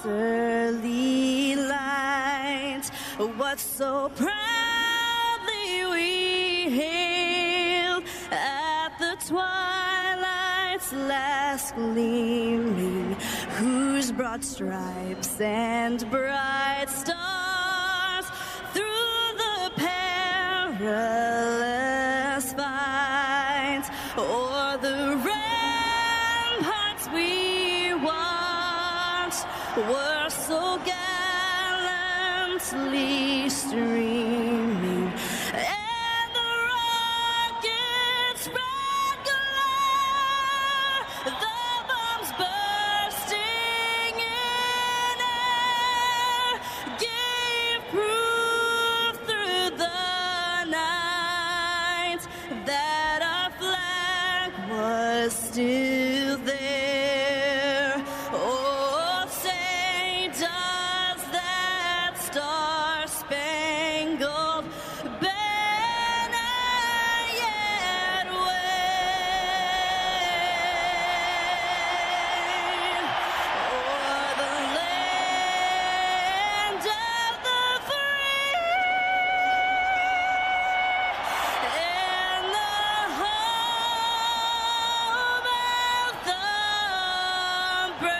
early light, what so proudly we hailed at the twilight's last gleaming, whose broad stripes and bright stars through the perilous fight o'er the ramparts we watched were so gallantly streaming, and the rockets' red glare, the bombs bursting in air, gave proof through the night that our flag was still there. Oh, say does that star-spangled banner yet wave o'er the land of the free and the home of the brave.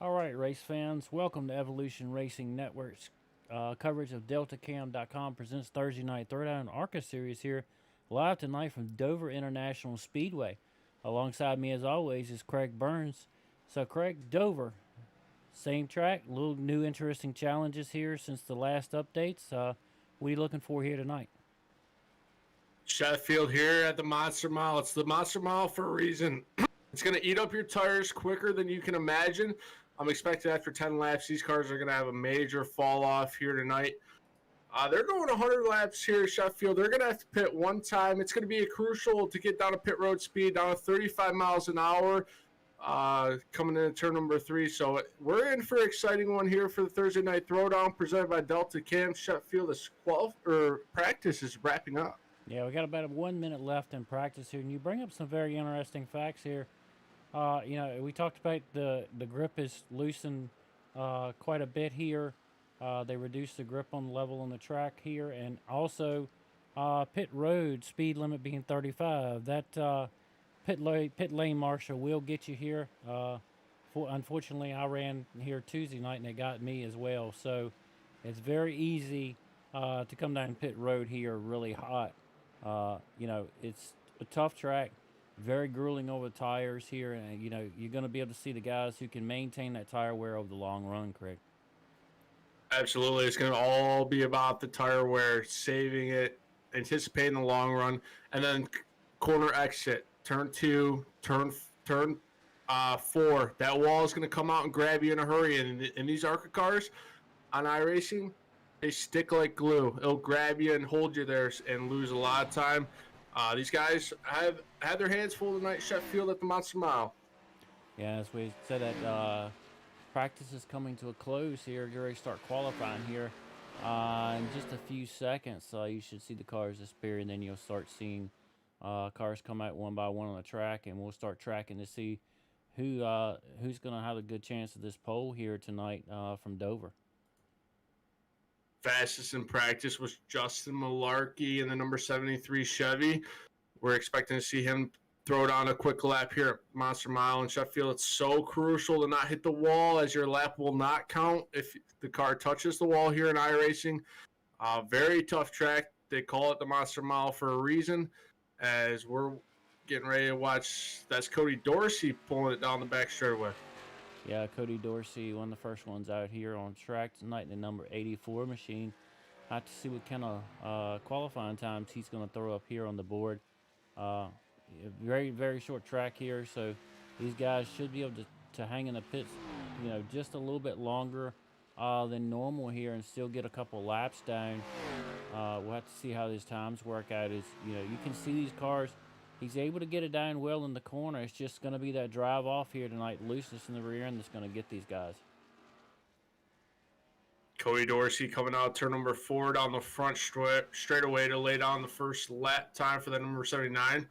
All right, race fans, welcome to Evolution Racing Network's coverage of DeltaCam.com presents Thursday Night Throwdown Arca Series here, live tonight from Dover International Speedway. Alongside me, as always, is Craig Burns. So, Craig, Dover, same track, little new interesting challenges here since the last updates. What are you looking for here tonight? Sheffield here at the Monster Mile. It's the Monster Mile for a reason. It's going to eat up your tires quicker than you can imagine. I'm expecting after 10 laps, these cars are going to have a major fall off here tonight. They're going 100 laps here at Sheffield. They're going to have to pit one time. It's going to be crucial to get down to pit road speed, down to 35 miles an hour coming into turn number 3. So we're in for an exciting one here for the Thursday Night Throwdown presented by Delta Cam. Sheffield, practice is wrapping up. Yeah, we got about 1 minute left in practice here, and you bring up some very interesting facts here. You know, we talked about the grip is loosened quite a bit here. They reduced the grip on the level on the track here, and also pit road speed limit being 35. That pit lane marshal will get you here. Unfortunately, I ran here Tuesday night, and it got me as well. So it's very easy to come down pit road here really hot. You know, it's a tough track. Very grueling over the tires here, and you know you're going to be able to see the guys who can maintain that tire wear over the long run, Craig. Absolutely. It's going to all be about the tire wear, saving it, anticipating the long run, and then corner exit, turn 2, turn 4. That wall is going to come out and grab you in a hurry. And in these Arca cars on iRacing, they stick like glue. It'll grab you and hold you there and lose a lot of time. These guys have had their hands full tonight, Sheffield at the Monster Mile. Yeah, as we said, that practice is coming to a close here. You're ready to start qualifying here in just a few seconds. You should see the cars disappear, and then you'll start seeing cars come out one by one on the track, and we'll start tracking to see who's going to have a good chance of this pole here tonight from Dover. Fastest in practice was Justin Malarkey in the number 73 Chevy. We're expecting to see him throw down a quick lap here at Monster Mile in Sheffield. It's so crucial to not hit the wall, as your lap will not count if the car touches the wall here in iRacing. Very tough track. They call it the Monster Mile for a reason, as we're getting ready to watch. That's Cody Dorsey pulling it down the back straightaway. Yeah, Cody Dorsey, one of the first ones out here on track tonight in the number 84 machine. I have to see what kind of qualifying times he's going to throw up here on the board. Very, very short track here, so these guys should be able to hang in the pits, you know, just a little bit longer than normal here and still get a couple laps down. We'll have to see how these times work out. You know, you can see these cars. He's able to get it down well in the corner. It's just going to be that drive off here tonight, looseness in the rear end that's going to get these guys. Cody Dorsey coming out turn number 4 down the front straightaway to lay down the first lap time for that number 79.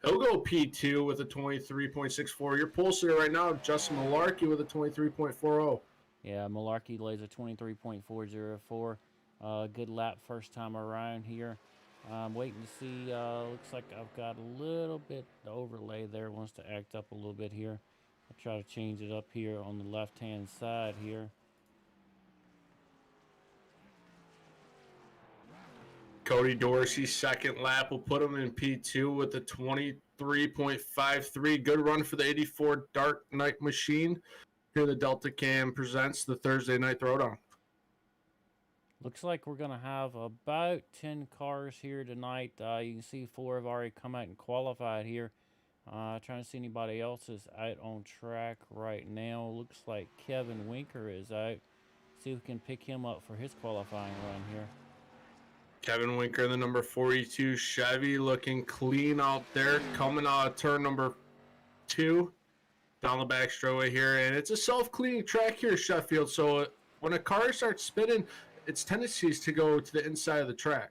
He'll go P2 with a 23.64. Your pole sitter right now, Justin Malarkey with a 23.40. Yeah, Malarkey lays a 23.404. Good lap first time around here. Waiting to see. Looks like I've got a little bit, the overlay there wants to act up a little bit here. I'll try to change it up here on the left-hand side here. Cody Dorsey, second lap, will put him in P2 with a 23.53. Good run for the 84 Dark Knight Machine. Here the Delta Cam presents the Thursday Night Throwdown. Looks like we're going to have about 10 cars here tonight. You can see 4 have already come out and qualified here. Trying to see anybody else is out on track right now. Looks like Kevin Winker is out. See if we can pick him up for his qualifying run here. Kevin Winker, the number 42 Chevy, looking clean out there. Coming out of turn number 2 down the back straightaway here. And it's a self-cleaning track here, Sheffield. So when a car starts spinning, its tendencies to go to the inside of the track.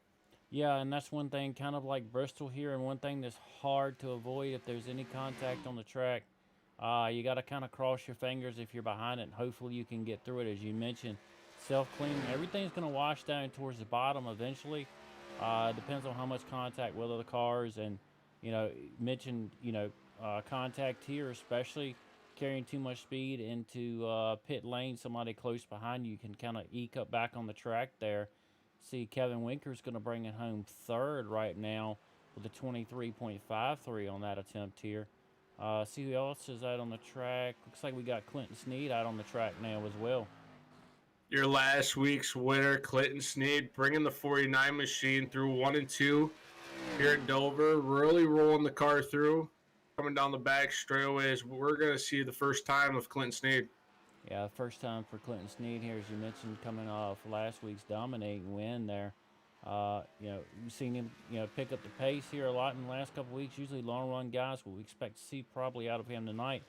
Yeah, and that's one thing, kind of like Bristol here, and one thing that's hard to avoid if there's any contact on the track. You got to kind of cross your fingers if you're behind it, and hopefully you can get through it. As you mentioned, self-cleaning, everything's going to wash down towards the bottom eventually. Depends on how much contact with other cars, and mentioned contact here, especially carrying too much speed into pit lane. Somebody close behind you can kind of eke up back on the track there. See, Kevin Winker's going to bring it home third right now with a 23.53 on that attempt here. See who else is out on the track. Looks like we got Clinton Snead out on the track now as well. Your last week's winner, Clinton Snead, bringing the 49 machine through 1 and 2 here at Dover. Really rolling the car through. Coming down the back straightaways, we're going to see the first time of Clinton Snead. Yeah, first time for Clinton Snead here, as you mentioned, coming off last week's dominating win there. You've seen him, pick up the pace here a lot in the last couple weeks. Usually long run guys, what we expect to see probably out of him tonight.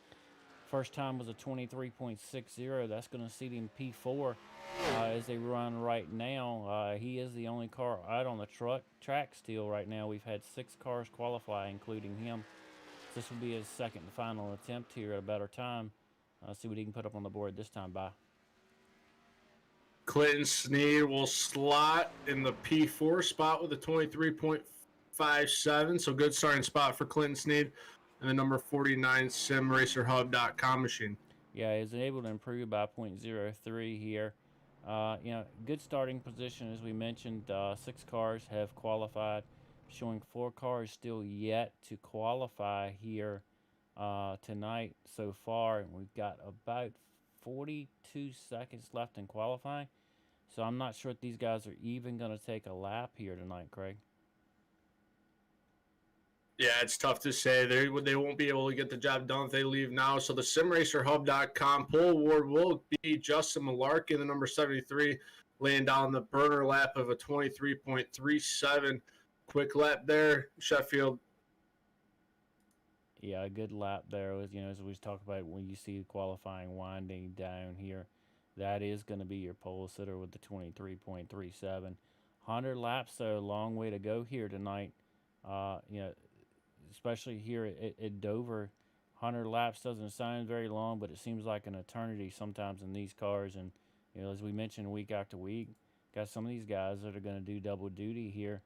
First time was a 23.60. That's going to seat him P4 as they run right now. He is the only car out on the track still right now. We've had 6 cars qualify, including him. This will be his second and final attempt here at a better time. See what he can put up on the board this time by. Clinton Snead will slot in the P4 spot with a 23.57. So good starting spot for Clinton Snead and the number 49 SimRacerHub.com machine. Yeah, he's able to improve by 0.03 here. Good starting position, as we mentioned. 6 cars have qualified, showing 4 cars still yet to qualify here tonight so far. And we've got about 42 seconds left in qualifying. So I'm not sure if these guys are even going to take a lap here tonight, Craig. Yeah, it's tough to say. They won't be able to get the job done if they leave now. So the SimRacerHub.com pole award will be Justin Malarkey, the number 73, laying down the burner lap of a 23.37. Quick lap there, Sheffield. Yeah, a good lap there. As we talk about, when you see the qualifying winding down here, that is going to be your pole sitter with the 23.37. 100 laps, though, a long way to go here tonight. Especially here at Dover, 100 laps doesn't sound very long, but it seems like an eternity sometimes in these cars. And as we mentioned, week after week, got some of these guys that are going to do double duty here.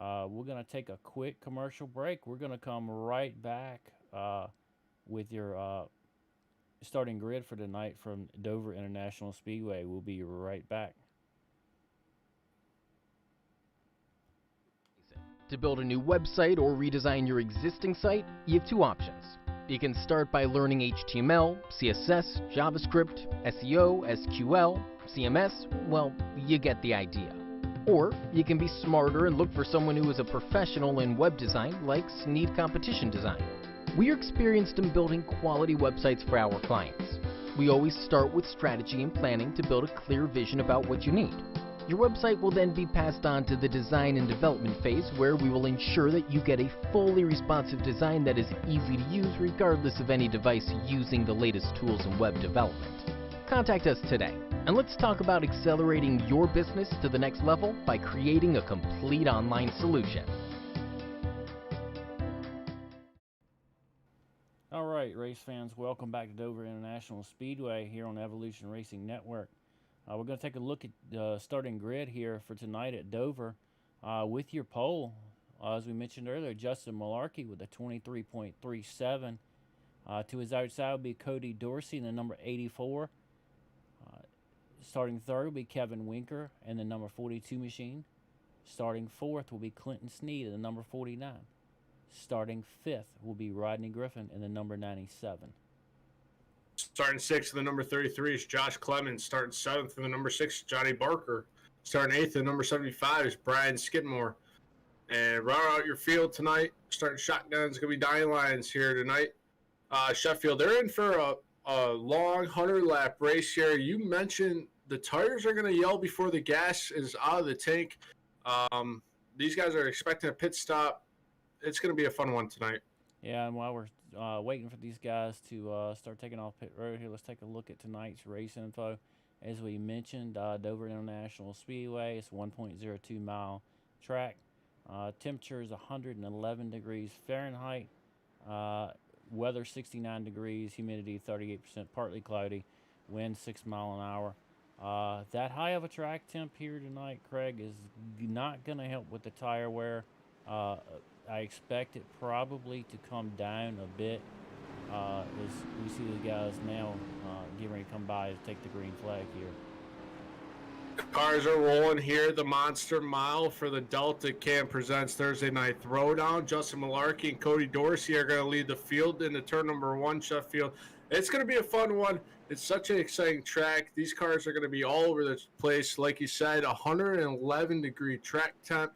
We're going to take a quick commercial break. We're going to come right back with your starting grid for tonight from Dover International Speedway. We'll be right back. To build a new website or redesign your existing site, you have 2 options. You can start by learning HTML, CSS, JavaScript, SEO, SQL, CMS, well, you get the idea. Or you can be smarter and look for someone who is a professional in web design like Snead Competition Design. We are experienced in building quality websites for our clients. We always start with strategy and planning to build a clear vision about what you need. Your website will then be passed on to the design and development phase, where we will ensure that you get a fully responsive design that is easy to use regardless of any device using the latest tools in web development. Contact us today And let's talk about accelerating your business to the next level by creating a complete online solution. All right, race fans, welcome back to Dover International Speedway here on Evolution Racing Network. We're going to take a look at the starting grid here for tonight at Dover with your pole. As we mentioned earlier, Justin Malarkey with a 23.37. To his outside will be Cody Dorsey in the number 84. Starting third will be Kevin Winker in the number 42 machine. Starting fourth will be Clinton Snead in the number 49. Starting fifth will be Rodney Griffin in the number 97. Starting sixth in the number 33 is Josh Clemens. Starting seventh in the number 6 Johnny Barker. Starting eighth in the number 75 is Brian Skidmore. And round out your field tonight, starting shotgun is going to be Dying Lions here tonight. Sheffield, they're in for a long 100-lap race here. You mentioned the tires are going to yell before the gas is out of the tank. These guys are expecting a pit stop. It's going to be a fun one tonight. Yeah, and while we're waiting for these guys to start taking off pit road here, let's take a look at tonight's race info. As we mentioned, Dover International Speedway, it's a 1.02 mile track. Temperature is 111 degrees Fahrenheit. Weather 69 degrees, humidity 38%, partly cloudy, wind 6 miles an hour. That high of a track temp here tonight, Craig, is not going to help with the tire wear. I expect it probably to come down a bit as we see the guys now getting ready to come by to take the green flag here. Cars are rolling here. The Monster Mile for the Delta Cam presents Thursday Night Throwdown. Justin Malarkey and Cody Dorsey are going to lead the field into turn number 1, Sheffield. It's going to be a fun one. It's such an exciting track. These cars are going to be all over the place. Like you said, 111-degree track temp,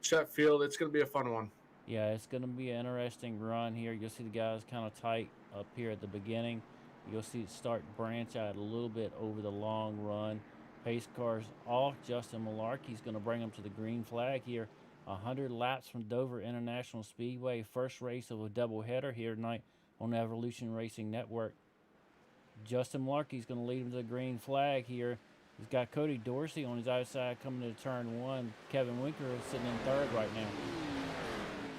Sheffield. It's going to be a fun one. Yeah, it's going to be an interesting run here. You'll see the guys kind of tight up here at the beginning. You'll see it start to branch out a little bit over the long run. Pace cars off. Justin Malarkey's going to bring them to the green flag here. 100 laps from Dover International Speedway. First race of a doubleheader here tonight on Evolution Racing Network. Justin Malarkey's going to lead him to the green flag here. He's got Cody Dorsey on his outside coming to turn 1. Kevin Winker is sitting in third right now.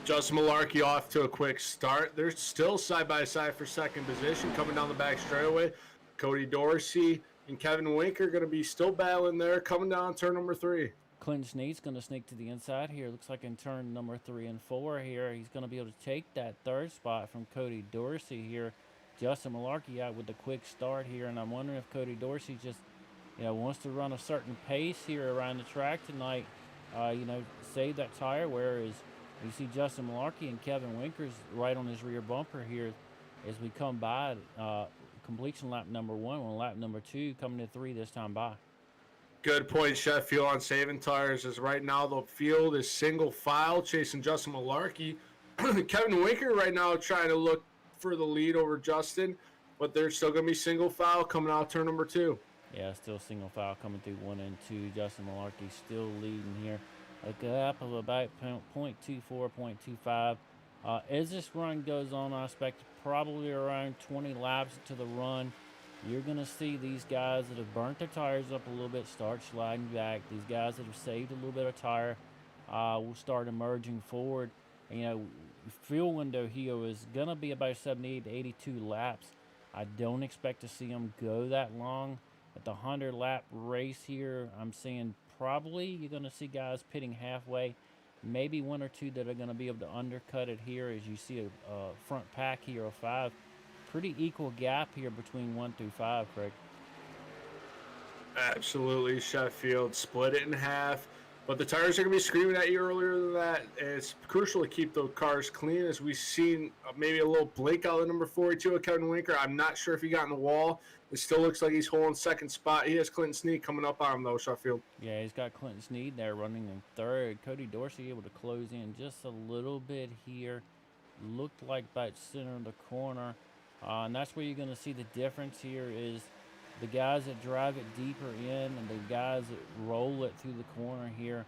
Justin Malarkey off to a quick start. They're still side-by-side for second position coming down the back straightaway. Cody Dorsey and Kevin Winker are going to be still battling there, coming down turn number 3. Clinton Snead's going to sneak to the inside here. Looks like in turn number 3 and 4 here, he's going to be able to take that third spot from Cody Dorsey here. Justin Malarkey out with a quick start here, and I'm wondering if Cody Dorsey just, wants to run a certain pace here around the track tonight. Save that tire wear. As you see Justin Malarkey and Kevin Winker's right on his rear bumper here as we come by. Completion lap number 1 on lap number 2, coming to 3 this time by. Good point, Sheffield, on saving tires, as right now the field is single file chasing Justin Malarkey. Kevin Winker right now trying to look for the lead over Justin, but they're still going to be single file coming out turn number 2. Yeah, still single file coming through 1 and 2. Justin Malarkey still leading here. A gap of about 0.24, 0.25. As this run goes on, I expect probably around 20 laps to the run, you're going to see these guys that have burnt their tires up a little bit start sliding back. These guys that have saved a little bit of tire will start emerging forward. Fuel window here is going to be about 78 to 82 laps. I don't expect to see them go that long. At the 100-lap race here, I'm seeing probably you're going to see guys pitting halfway. Maybe 1 or 2 that are going to be able to undercut it here as you see a front pack here of 5. Pretty equal gap here between 1 through 5, Craig. Absolutely, Sheffield. Split it in half. But the tires are going to be screaming at you earlier than that. It's crucial to keep those cars clean, as we've seen maybe a little blink out of number 42 of Kevin Winker. I'm not sure if he got in the wall. It still looks like he's holding second spot. He has Clinton Snead coming up on him, though, Sheffield. Yeah, he's got Clinton Snead there running in third. Cody Dorsey able to close in just a little bit here. Looked like about center of the corner. And that's where you're going to see the difference here is the guys that drive it deeper in and the guys that roll it through the corner here.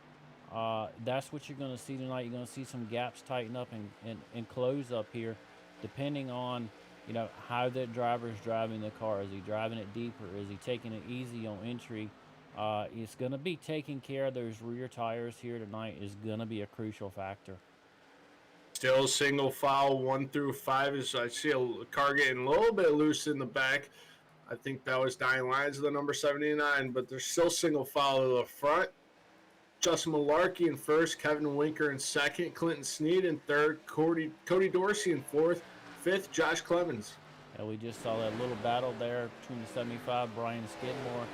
That's what you're going to see tonight. You're going to see some gaps tighten up and close up here, depending on you know, how that driver's driving the car. Is he driving it deeper? Is he taking it easy on entry? It's going to be taking care of those rear tires here tonight is going to be a crucial factor. Still single file 1 through 5 as I see a car getting a little bit loose in the back. I think that was Dying Lions of the number 79, but there's still single file to the front. Justin Malarkey in first, Kevin Winker in second, Clinton Snead in third, Cody Dorsey in fourth, fifth, Josh Clemens. And we just saw that little battle there between the 75, Brian Skidmore,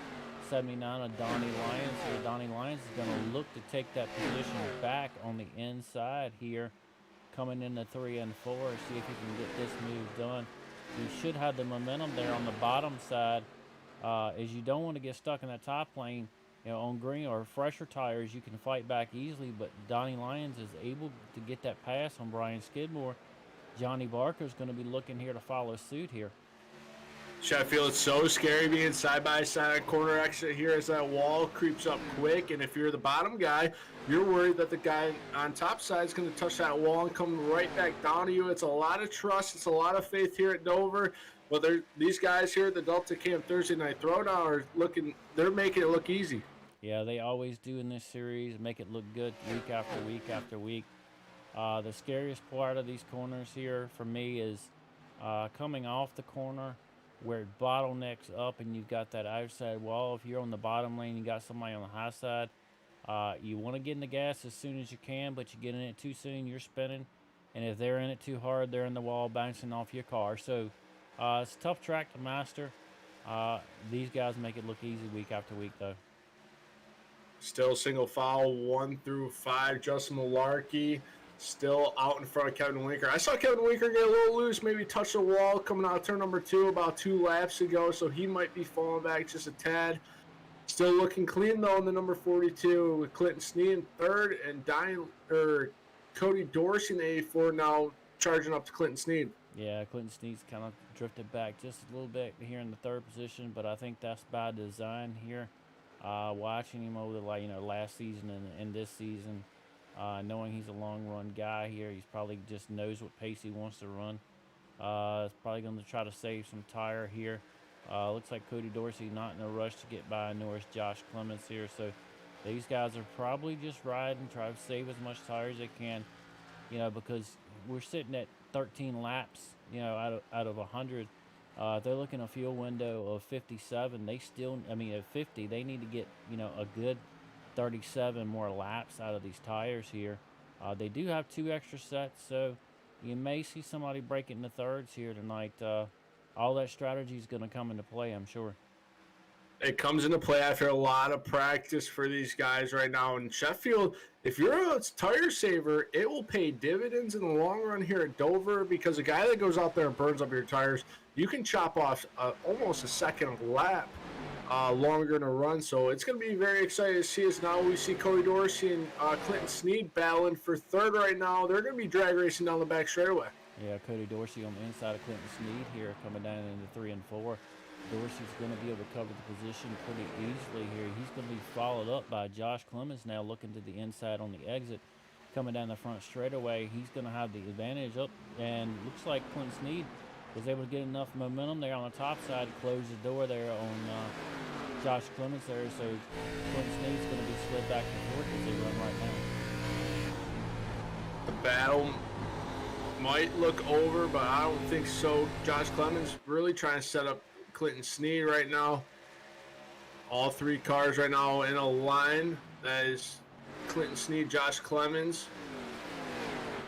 79 of Donnie Lyons. So Donnie Lyons is going to look to take that position back on the inside here, coming into 3 and 4, see if he can get this move done. He should have the momentum there on the bottom side, as you don't want to get stuck in that top lane. You know, on green or fresher tires, you can fight back easily, but Donnie Lyons is able to get that pass on Brian Skidmore. Johnny Barker's going to be looking here to follow suit here. Sheffield, it's so scary being side by side corner exit here as that wall creeps up quick. And if you're the bottom guy, you're worried that the guy on top side is going to touch that wall and come right back down to you. It's a lot of trust. It's a lot of faith here at Dover. But these guys here at the Delta Camp Thursday Night Throwdown are they're making it look easy. Yeah, they always do in this series, make it look good week after week after week. The scariest part of these corners here for me is coming off the corner where it bottlenecks up and you've got that outside wall. If you're on the bottom lane, you got somebody on the high side. You want to get in the gas as soon as you can, but you get in it too soon, you're spinning. And if they're in it too hard, they're in the wall bouncing off your car. So it's a tough track to master. These guys make it look easy week after week, though. Still single file 1 through 5. Justin Malarkey still out in front of Kevin Winker. I saw Kevin Winker get a little loose, maybe touch the wall coming out of turn number 2 about 2 laps ago, so he might be falling back just a tad. Still looking clean, though, in the number 42 with Clinton Snead in third and Cody Dorsey in the 84 now charging up to Clinton Snead. Yeah, Clinton Snead's kind of drifted back just a little bit here in the third position, but I think that's by design here. Watching him over the last season and this season, knowing he's a long run guy here, he's probably just knows what pace he wants to run. He's probably going to try to save some tire here. Looks like Cody Dorsey not in a rush to get by, nor is Josh Clemens here. So these guys are probably just riding, try to save as much tire as they can, because we're sitting at 13 laps, out of 100. They're looking a fuel window of 57. They still, at 50, they need to get, a good 37 more laps out of these tires here. They do have 2 extra sets, so you may see somebody break it in the thirds here tonight. All that strategy is going to come into play, I'm sure. It comes into play after a lot of practice for these guys right now. In Sheffield, if you're a tire saver, it will pay dividends in the long run here at Dover, because a guy that goes out there and burns up your tires, you can chop off almost a second lap longer in a run. So it's going to be very exciting to see us now. We see Cody Dorsey and Clinton Snead battling for third right now. They're going to be drag racing down the back straightaway. Yeah, Cody Dorsey on the inside of Clinton Snead here, coming down into 3 and 4. Dorsey's going to be able to cover the position pretty easily here. He's going to be followed up by Josh Clemens now looking to the inside on the exit. Coming down the front straightaway, he's going to have the advantage up, and looks like Clinton Snead was able to get enough momentum there on the top side to close the door there on Josh Clemens there. So Clinton Snead's going to be slid back and forth as they run right now. The battle might look over, but I don't think so. Josh Clemens really trying to set up Clinton Snead right now. All 3 cars right now in a line. That is Clinton Snead, Josh Clemens.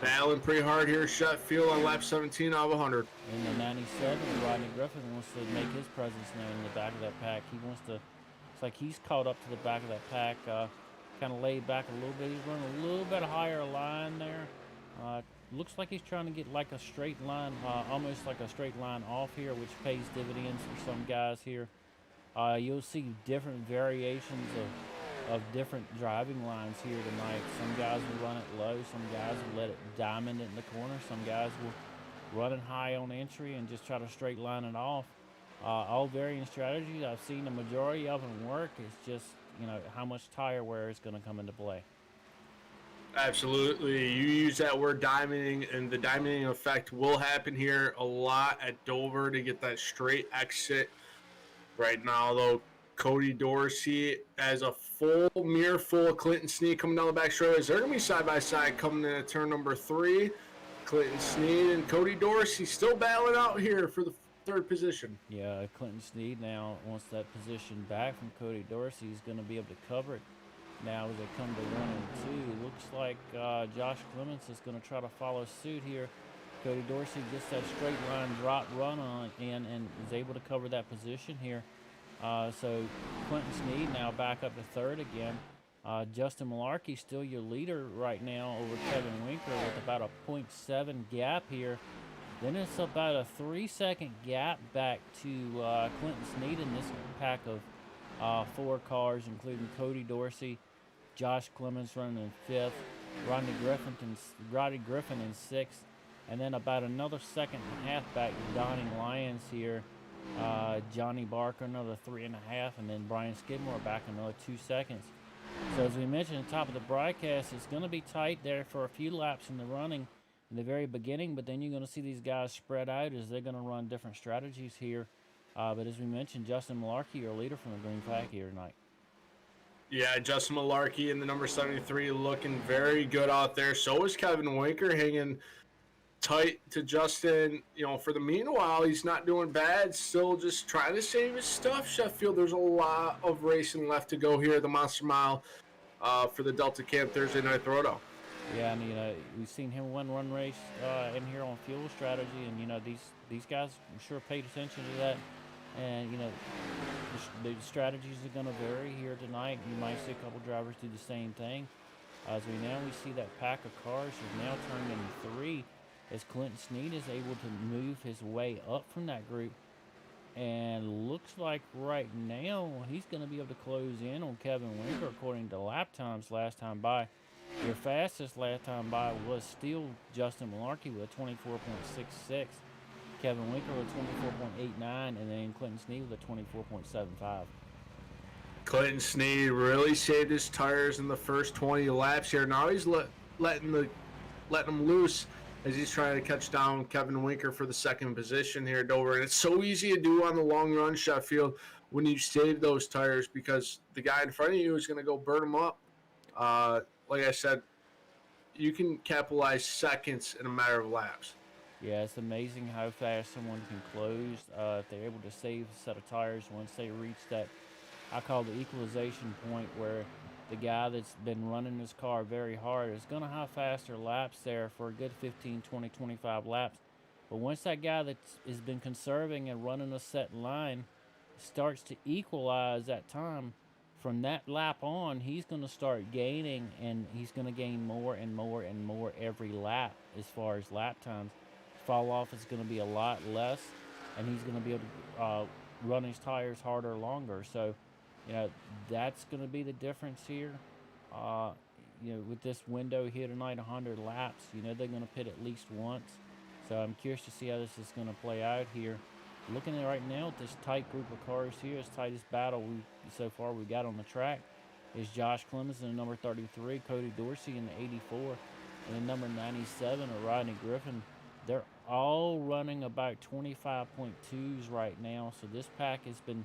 Battling pretty hard here. Sheffield on lap 17 out of 100. In the 97, Rodney Griffin wants to make his presence known in the back of that pack. He wants to, it's like he's caught up to the back of that pack, kind of laid back a little bit. He's running a little bit higher line there. Looks like he's trying to get like a straight line, almost like a straight line off here, which pays dividends for some guys here. You'll see different variations of different driving lines here tonight. Some guys will run it low, some guys will let it diamond it in the corner, some guys will run it high on entry and just try to straight line it off. All varying strategies. I've seen the majority of them work. It's just, how much tire wear is going to come into play. Absolutely. You use that word diamonding, and the diamonding effect will happen here a lot at Dover to get that straight exit. Right now, though, Cody Dorsey has a full mirror full of Clinton Snead coming down the back straight. They're going to be side by side coming in at turn number 3. Clinton Snead and Cody Dorsey still battling out here for the third position. Yeah, Clinton Snead now wants that position back from Cody Dorsey. He's going to be able to cover it now as they come to 1 and 2. Looks like Josh Clements is going to try to follow suit here. Cody Dorsey gets that straight line drop run on in and is able to cover that position here. So Clinton Snead now back up to third again. Justin Malarkey still your leader right now over Kevin Winker with about a 0.7 gap here. Then it's about a 3-second gap back to Clinton Snead in this pack of 4 cars, including Cody Dorsey, Josh Clements running in 5th, Rodney Griffin in 6th, and then about another second and a half back to Donnie Lyons here. Johnny Barker another 3.5, and then Brian Skidmore back another 2 seconds. So as we mentioned at the top of the broadcast, it's going to be tight there for a few laps in the running in the very beginning, but then you're going to see these guys spread out as they're going to run different strategies here. But as we mentioned, Justin Malarkey, your leader from the green flag here tonight. Yeah, Justin Malarkey in the number 73 looking very good out there. So is Kevin Winker hanging tight to Justin. You know, for the meanwhile, he's not doing bad. Still just trying to save his stuff. Sheffield, there's a lot of racing left to go here. The Monster Mile for the Delta Camp Thursday Night Throwdown. Yeah, and we've seen him win one race in here on fuel strategy, and these guys sure paid attention to that. And the strategies are going to vary here tonight. You might see a couple drivers do the same thing. As we see that pack of cars is now turned into 3, as Clinton Snead is able to move his way up from that group. And looks like right now he's going to be able to close in on Kevin Winker according to lap times last time by. Your fastest last time by was still Justin Malarkey with a 24.66, Kevin Winker with 24.89, and then Clinton Snead with a 24.75. Clinton Snead really saved his tires in the first 20 laps here. Now he's letting them loose as he's trying to catch down Kevin Winker for the second position here at Dover. And it's so easy to do on the long run, Sheffield, when you save those tires, because the guy in front of you is going to go burn them up. Like I said, you can capitalize seconds in a matter of laps. Yeah, it's amazing how fast someone can close if they're able to save a set of tires once they reach that, I call the equalization point, where the guy that's been running his car very hard is going to have faster laps there for a good 15, 20, 25 laps. But once that guy has been conserving and running a set line starts to equalize that time, from that lap on, he's going to start gaining, and he's going to gain more and more and more every lap as far as lap times. Fall off is going to be a lot less, and he's going to be able to run his tires harder longer. So, that's going to be the difference here. With this window here tonight, 100 laps, they're going to pit at least once. So I'm curious to see how this is going to play out here. Looking at right now at this tight group of cars here, as tight as battle so far we got on the track is Josh Clemens in the number 33, Cody Dorsey in the 84, and the number 97 of Rodney Griffin. They're all running about 25.2s right now, so this pack has been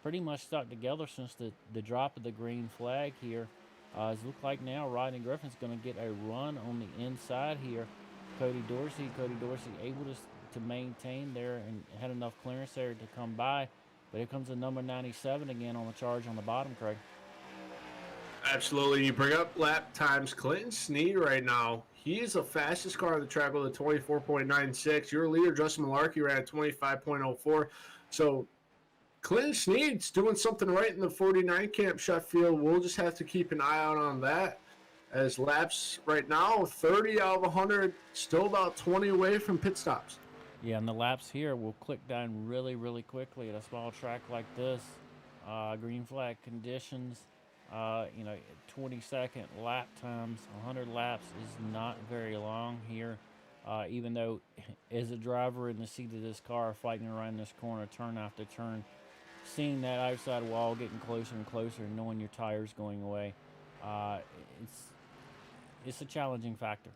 pretty much stuck together since the drop of the green flag here. It looks like now Rodney Griffin's going to get a run on the inside here. Cody Dorsey able to maintain there and had enough clearance there to come by. But here comes the number 97 again on the charge on the bottom, Craig. Absolutely. You bring up lap times. Clinton Snead right now, he is the fastest car on the track with a 24.96. Your leader, Justin Malarkey, ran at 25.04. So Clinton Snead's doing something right in the 49 camp, Sheffield. We'll just have to keep an eye out on that. As laps right now, 30 out of 100, still about 20 away from pit stops. Yeah, and the laps here will click down really, really quickly at a small track like this. Green flag conditions, 20-second lap times, 100 laps is not very long here. Even though, as a driver in the seat of this car, fighting around this corner, turn after turn, seeing that outside wall getting closer and closer, and knowing your tires going away, it's a challenging factor.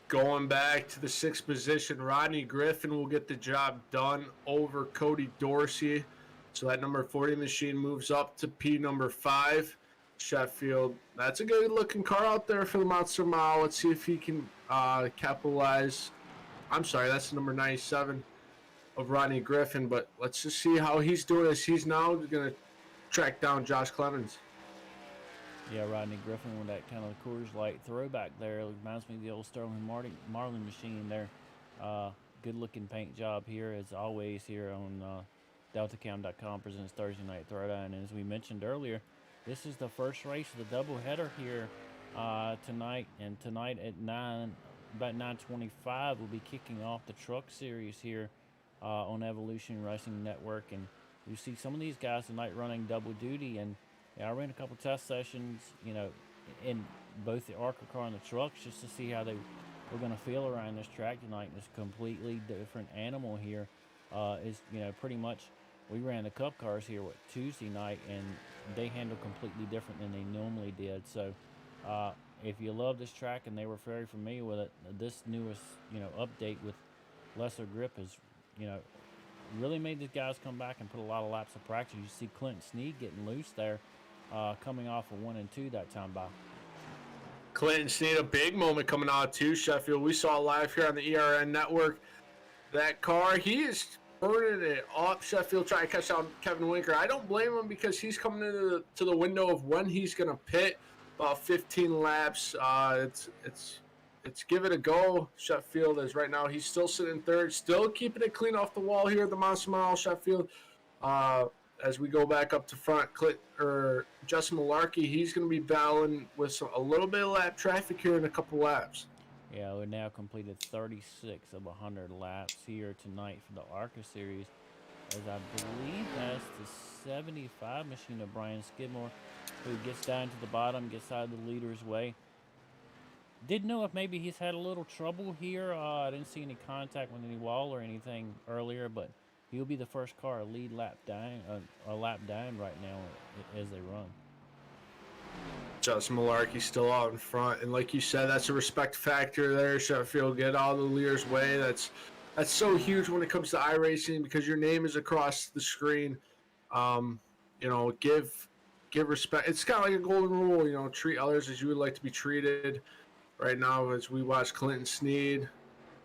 Going back to the 6th position, Rodney Griffin will get the job done over Cody Dorsey. So that number 40 machine moves up to P number 5. Sheffield, that's a good looking car out there for the Monster Mile. Let's see if he can capitalize. I'm sorry, that's number 97 of Rodney Griffin, but let's just see how he's doing as he's now going to track down Josh Clemens. Yeah, Rodney Griffin with that kind of Coors Light throwback there. It reminds me of the old Sterling Marlin machine there. Good looking paint job here as always here on DeltaCam.com presents Thursday Night Throwdown. And as we mentioned earlier, this is the first race of the doubleheader here tonight. And tonight at about 9:25, we'll be kicking off the Truck Series here on Evolution Racing Network. And you see some of these guys tonight running double duty. And I ran a couple test sessions, in both the Arca car and the trucks just to see how they were going to feel around this track tonight. And this completely different animal here is, pretty much we ran the Cup cars here Tuesday night, and they handle completely different than they normally did. So if you love this track and they were very familiar with it, this newest, update with lesser grip has, really made these guys come back and put a lot of laps of practice. You see Clinton Snead getting loose there, coming off of 1 and 2 that time by. Clinton Snead, a big moment coming out too, Sheffield. We saw live here on the ERN network. That car, he is burning it up. Sheffield trying to catch down Kevin Winker. I don't blame him because he's coming into the window of when he's going to pit. About 15 laps. It's give it a go. Sheffield is right now. He's still sitting third, still keeping it clean off the wall here at the Monster Mile. Sheffield. As we go back up to front, Justin Malarkey, he's going to be battling with a little bit of lap traffic here in a couple laps. Yeah, we now completed 36 of 100 laps here tonight for the Arca Series, as I believe that's the 75 machine of Brian Skidmore, who gets down to the bottom, gets out of the leader's way. Didn't know if maybe he's had a little trouble here. I didn't see any contact with any wall or anything earlier, but he'll be the first car a lap down right now as they run. Justin Malarkey still out in front, and like you said, that's a respect factor there. Sheffield, get out of the leader's way. That's so huge when it comes to iRacing because your name is across the screen. Give respect. It's kind of like a golden rule, treat others as you would like to be treated. Right now, as we watch Clinton Snead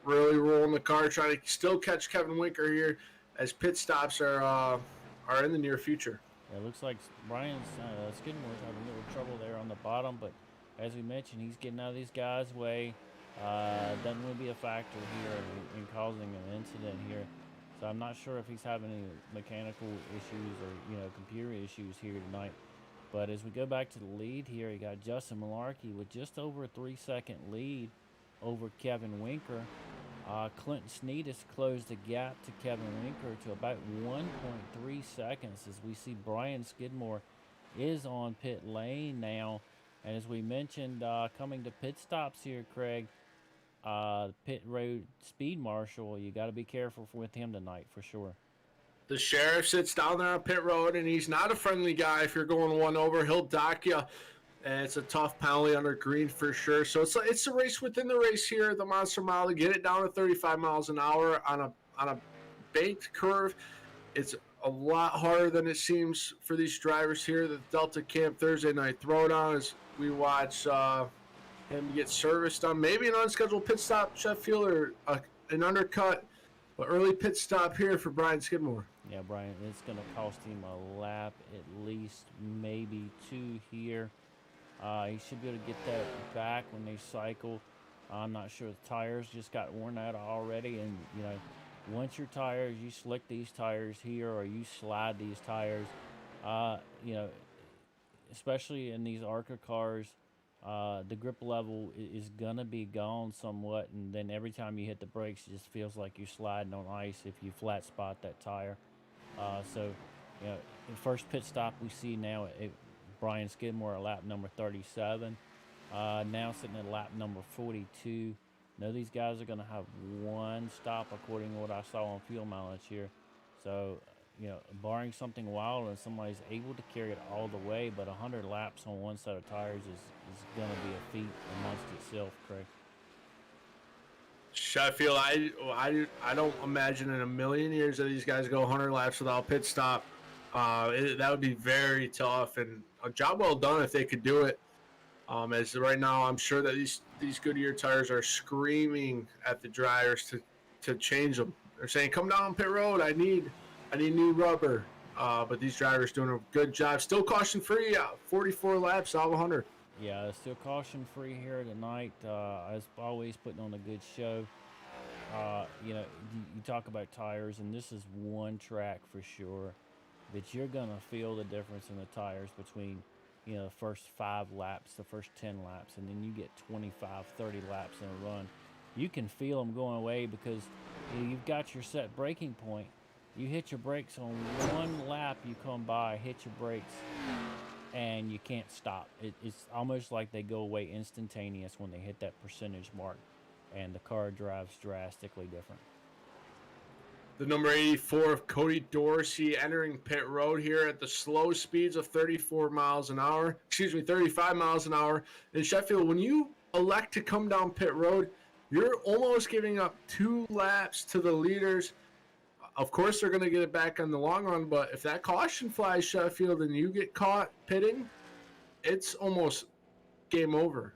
really rolling the car, trying to still catch Kevin Winker here as pit stops are in the near future. It looks like Brian's Skidmore's having a little trouble there on the bottom, but as we mentioned, he's getting out of these guys' way. Doesn't really be a factor here in causing an incident here. So I'm not sure if he's having any mechanical issues or computer issues here tonight. But as we go back to the lead here, you got Justin Malarkey with just over a 3-second lead over Kevin Winker. Clinton Snead has closed the gap to Kevin Winker to about 1.3 seconds as we see Brian Skidmore is on pit lane now. And as we mentioned, coming to pit stops here, Craig, pit road speed marshal, you got to be careful with him tonight for sure. The sheriff sits down there on pit road, and he's not a friendly guy. If you're going one over, he'll dock you. And it's a tough penalty under green for sure. So it's a race within the race here at the Monster Mile to get it down to 35 miles an hour on a banked curve. It's a lot harder than it seems for these drivers here. The Delta Camp Thursday Night Throwdown as we watch him get service done. Maybe an unscheduled pit stop, Sheffield, or an undercut. But early pit stop here for Brian Skidmore. Yeah, Brian, it's going to cost him a lap, at least maybe 2 here. He should be able to get that back when they cycle. I'm not sure the tires just got worn out already. And, once your tires, you slick these tires here or you slide these tires, especially in these Arca cars, the grip level is going to be gone somewhat. And then every time you hit the brakes, it just feels like you're sliding on ice if you flat spot that tire. The first pit stop we see now at Brian Skidmore at lap number 37. Now sitting at lap number 42. Know these guys are going to have one stop according to what I saw on fuel mileage here. So, barring something wild and somebody's able to carry it all the way, but 100 laps on one set of tires is going to be a feat amongst itself, Craig. Sheffield, I don't imagine in a million years that these guys go 100 laps without a pit stop. That would be very tough, and a job well done if they could do it. As right now, I'm sure that these Goodyear tires are screaming at the drivers to change them. They're saying, "Come down pit road. I need new rubber." But these drivers doing a good job. Still caution free. 44 laps out of 100. Yeah, it's still caution free here tonight. As always, putting on a good show. You know, you talk about tires, and this is one track for sure that you're gonna feel the difference in the tires between, you know, the first 5 laps, the first 10 laps, and then you get 25, 30 laps in a run. You can feel them going away because you've got your set braking point. You hit your brakes on one lap, you come by, hit your brakes, and you can't stop. It's almost like they go away instantaneous when they hit that percentage mark, and the car drives drastically different. The number 84 of Cody Dorsey entering pit road here at the slow speeds of 35 miles an hour. In Sheffield, when you elect to come down pit road, you're almost giving up 2 laps to the leaders. Of course, they're going to get it back on the long run, but if that caution flies, Sheffield, and you get caught pitting, it's almost game over.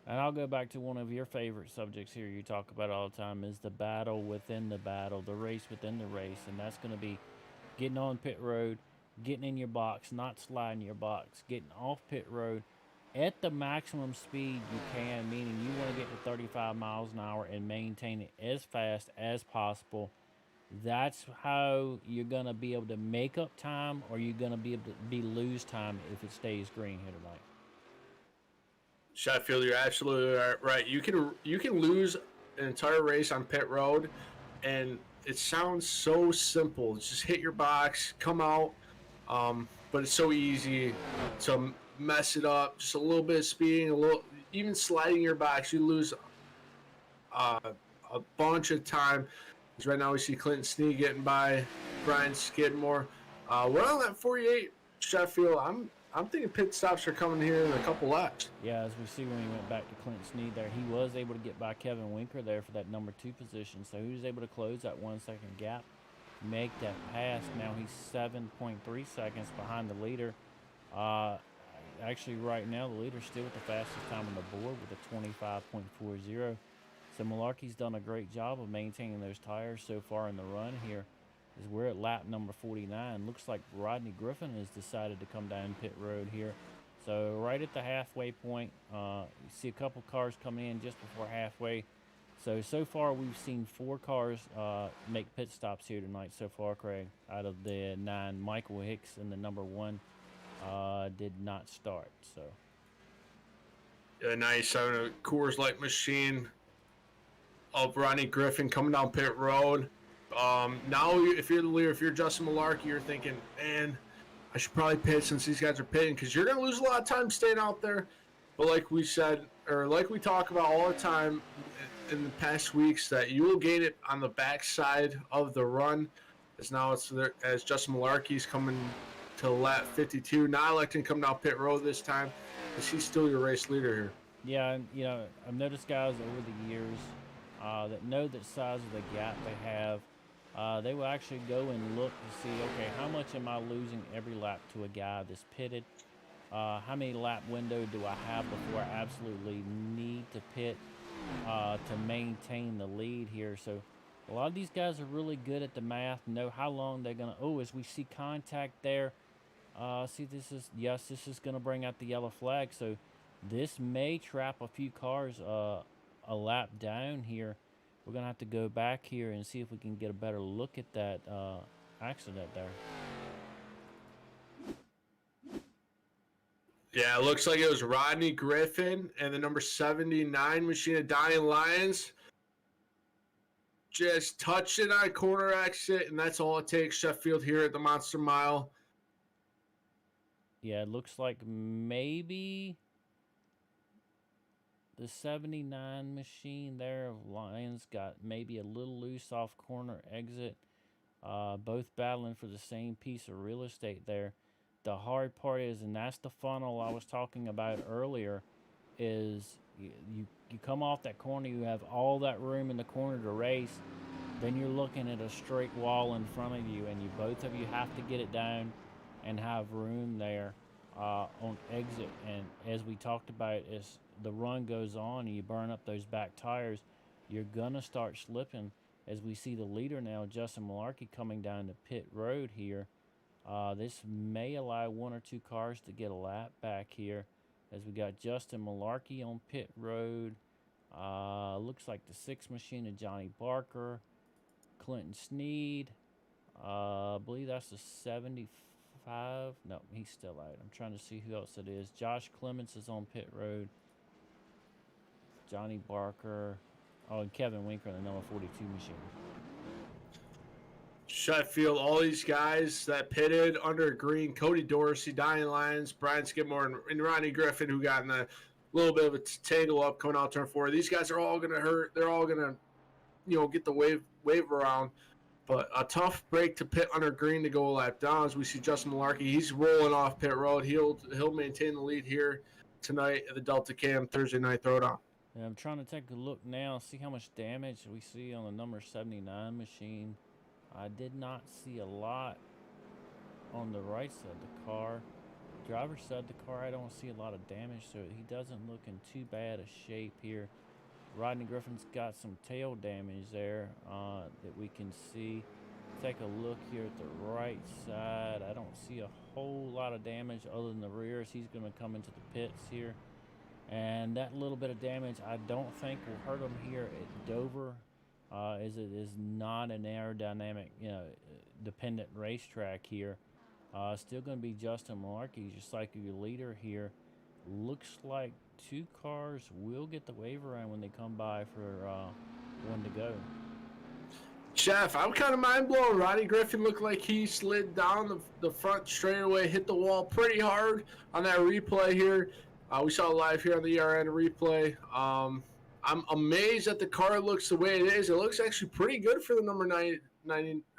And I'll go back to one of your favorite subjects here you talk about all the time is the battle within the battle, the race within the race. And that's going to be getting on pit road, getting in your box, not sliding your box, getting off pit road at the maximum speed you can, meaning you want to get to 35 miles an hour and maintain it as fast as possible. That's how you're going to be able to make up time, or you're going to be able to lose time if it stays green here tonight. Sheffield, you're absolutely right. You can lose an entire race on pit road, and it sounds so simple. Just hit your box, come out, but it's so easy to mess it up. Just a little bit of speeding, even sliding your box, you lose a bunch of time. Because right now we see Clinton Snead getting by Brian Skidmore. We're on that 48, Sheffield. I'm thinking pit stops are coming here in a couple laps. Yeah, as we see when we went back to Clinton Snead there, he was able to get by Kevin Winker there for that number 2 position. So he was able to close that 1 second gap, make that pass. Now he's 7.3 seconds behind the leader. Actually, right now, the leader's still with the fastest time on the board with a 25.40. So Malarkey's done a great job of maintaining those tires so far in the run here. As we're at lap number 49. Looks like Rodney Griffin has decided to come down pit road here. So right at the halfway point, you see a couple cars coming in just before halfway. So far we've seen 4 cars make pit stops here tonight so far, Craig. Out of the 9, Michael Hicks in the number 1 did not start. So Yeah, nice. A Coors Light machine of Rodney Griffin coming down pit road. Now, if you're the leader, if you're Justin Malarkey, you're thinking, man, I should probably pit since these guys are pitting, because you're going to lose a lot of time staying out there. But like we said, or like we talk about all the time in the past weeks, that you will gain it on the backside of the run. As Justin Malarkey's coming to lap 52, not electing to come down pit road this time, is he still your race leader here? yeah, and you know, I've noticed guys over the years that know the size of the gap they have. They will actually go and look to see, okay, how much am I losing every lap to a guy that's pitted? How many lap window do I have before I absolutely need to pit to maintain the lead here? So a lot of these guys are really good at the math, know how long they're going to... Oh, as we see contact there, see this is going to bring out the yellow flag. So this may trap a few cars a lap down here. We're going to have to go back here and see if we can get a better look at that accident there. Yeah, it looks like it was Rodney Griffin and the number 79 machine of Dying Lions. Just touching on corner exit, and that's all it takes. Sheffield here at the Monster Mile. Yeah, it looks like maybe the 79 machine there of Lions got maybe a little loose off corner exit. Both battling for the same piece of real estate there. the hard part is, and that's the funnel I was talking about earlier, is you come off that corner, you have all that room in the corner to race, then you're looking at a straight wall in front of you, and both of you have to get it down and have room there on exit. And as we talked about, as the run goes on and you burn up those back tires, you're gonna start slipping. As we see the leader now, Justin Malarkey, coming down the pit road here. This may allow one or two cars to get a lap back here, as we got Justin Malarkey on pit road. Looks like the 6 machine of Johnny Barker, Clinton Snead. I believe that's the 75. No, he's still out. I'm trying to see who else it is. Josh Clements is on pit road. Johnny Barker. Oh, and Kevin Winker, the number 42 machine. Sheffield, all these guys that pitted under green: Cody Dorsey, Donnie Lyons, Brian Skidmore, and Ronnie Griffin, who got in a little bit of a tangle up coming out turn 4. These guys are all going to hurt. They're all going to, get the wave around. But a tough break to pit under green to go a lap down. As we see Justin Malarkey, he's rolling off pit road. He'll maintain the lead here tonight at the Delta Cam Thursday night throwdown. Yeah, I'm trying to take a look now, see how much damage we see on the number 79 machine. I did not see a lot on the right side of the car. Driver's side of the car, I don't see a lot of damage, so he doesn't look in too bad a shape here. Rodney Griffin's got some tail damage there that we can see. Take a look here at the right side. I don't see a whole lot of damage other than the rears. He's going to come into the pits here. And that little bit of damage I don't think will hurt him here at Dover, as it is not an aerodynamic, dependent racetrack here. Still going to be Justin Malarkey, just like your leader here. Looks like 2 cars will get the wave around when they come by for one to go. Chef, I'm kind of mind blown. Rodney Griffin looked like he slid down the front straightaway, hit the wall pretty hard on that replay here. We saw it live here on the ERN replay. I'm amazed that the car looks the way it is. It looks actually pretty good for the number 90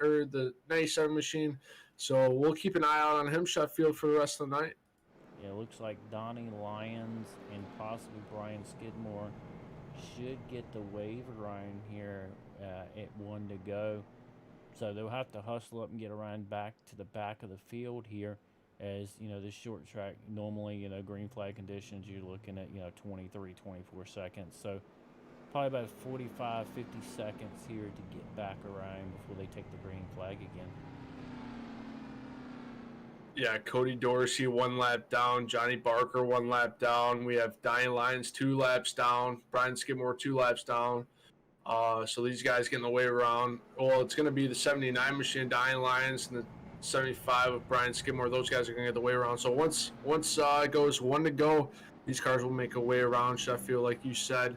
or the 97 machine. So we'll keep an eye out on him, Sheffield, for the rest of the night. Yeah, it looks like Donnie Lyons and possibly Brian Skidmore should get the wave around here at one to go. So they'll have to hustle up and get around back to the back of the field here. As this short track, normally, green flag conditions, you're looking at, 23, 24 seconds. So probably about 45, 50 seconds here to get back around before they take the green flag again. Yeah, Cody Dorsey 1 lap down, Johnny Barker 1 lap down. We have Donnie Lyons 2 laps down, Brian Skidmore 2 laps down. So these guys getting the way around. Well, it's going to be the 79 machine, Donnie Lyons, and the 75 of Brian Skidmore. Those guys are going to get the way around. So once it goes 1 to go, these cars will make a way around Sheffield, like you said.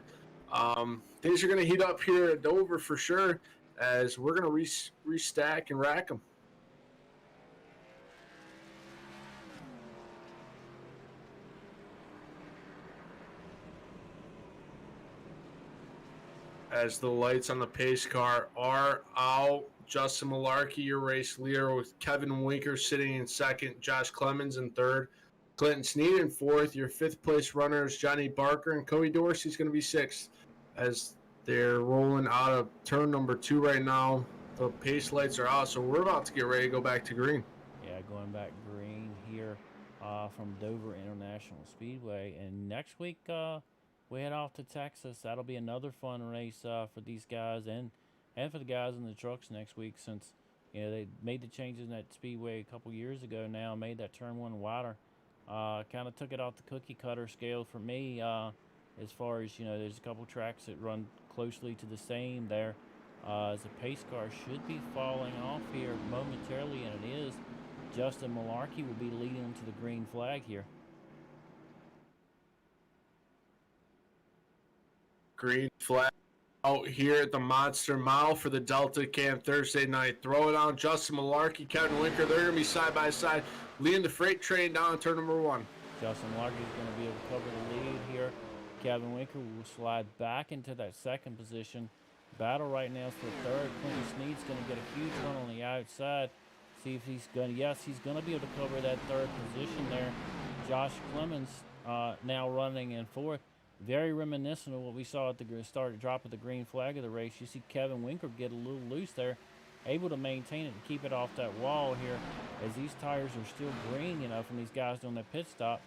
Things are going to heat up here at Dover for sure, as we're going to restack and rack them. As the lights on the pace car are out, Justin Malarkey, your race leader, with Kevin Winker sitting in second, Josh Clemens in third, Clinton Snead in fourth. Your 5th place runners, Johnny Barker and Cody Dorsey, is going to be 6th, as they're rolling out of turn number 2 right now. The pace lights are out, so we're about to get ready to go back to green. Yeah, going back green here from Dover International Speedway. And next week, we head off to Texas. That'll be another fun race for these guys and for the guys in the trucks next week, since they made the changes in that speedway a couple years ago now, made that turn 1 wider. Kind of took it off the cookie cutter scale for me, as far as there's a couple tracks that run closely to the same there, as the pace car should be falling off here momentarily, and it is. Justin Malarkey will be leading to the green flag here. Green flag out here at the Monster Mile for the Delta Cam Thursday night throwdown. Justin Malarkey, Kevin Winker, they're going to be side by side, leading the freight train down turn number 1. Justin Malarkey is going to be able to cover the lead here. Kevin Winker will slide back into that 2nd position. Battle right now is for 3rd. Clinton Snead's going to get a huge run on the outside. See if he's going to, yes, he's going to be able to cover that third position there. Josh Clemens now running in fourth. Very reminiscent of what we saw at the drop of the green flag of the race. You see Kevin Winker get a little loose there, able to maintain it and keep it off that wall here as these tires are still green, from these guys doing that pit stop.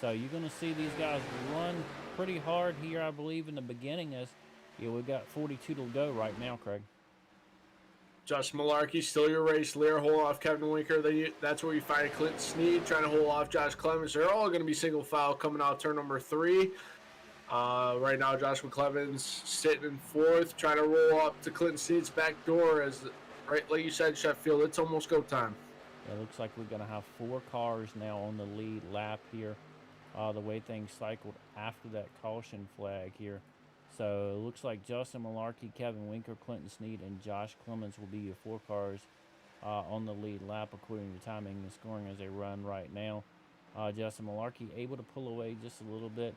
So you're going to see these guys run pretty hard here, I believe, in the beginning as we've got 42 to go right now, Craig. Justin Malarkey, still your race leader. Hold off Kevin Winker. That's where you find Clinton Snead trying to hold off Josh Clemens. They're all going to be single file coming out turn number 3. Right now, Joshua Clemens sitting in fourth, trying to roll up to Clinton Snead's back door. Right, like you said, Sheffield, it's almost go time. It looks like we're going to have 4 cars now on the lead lap here. The way things cycled after that caution flag here. So it looks like Justin Malarkey, Kevin Winker, Clinton Snead, and Josh Clemens will be your 4 cars on the lead lap according to timing and scoring as they run right now. Justin Malarkey able to pull away just a little bit.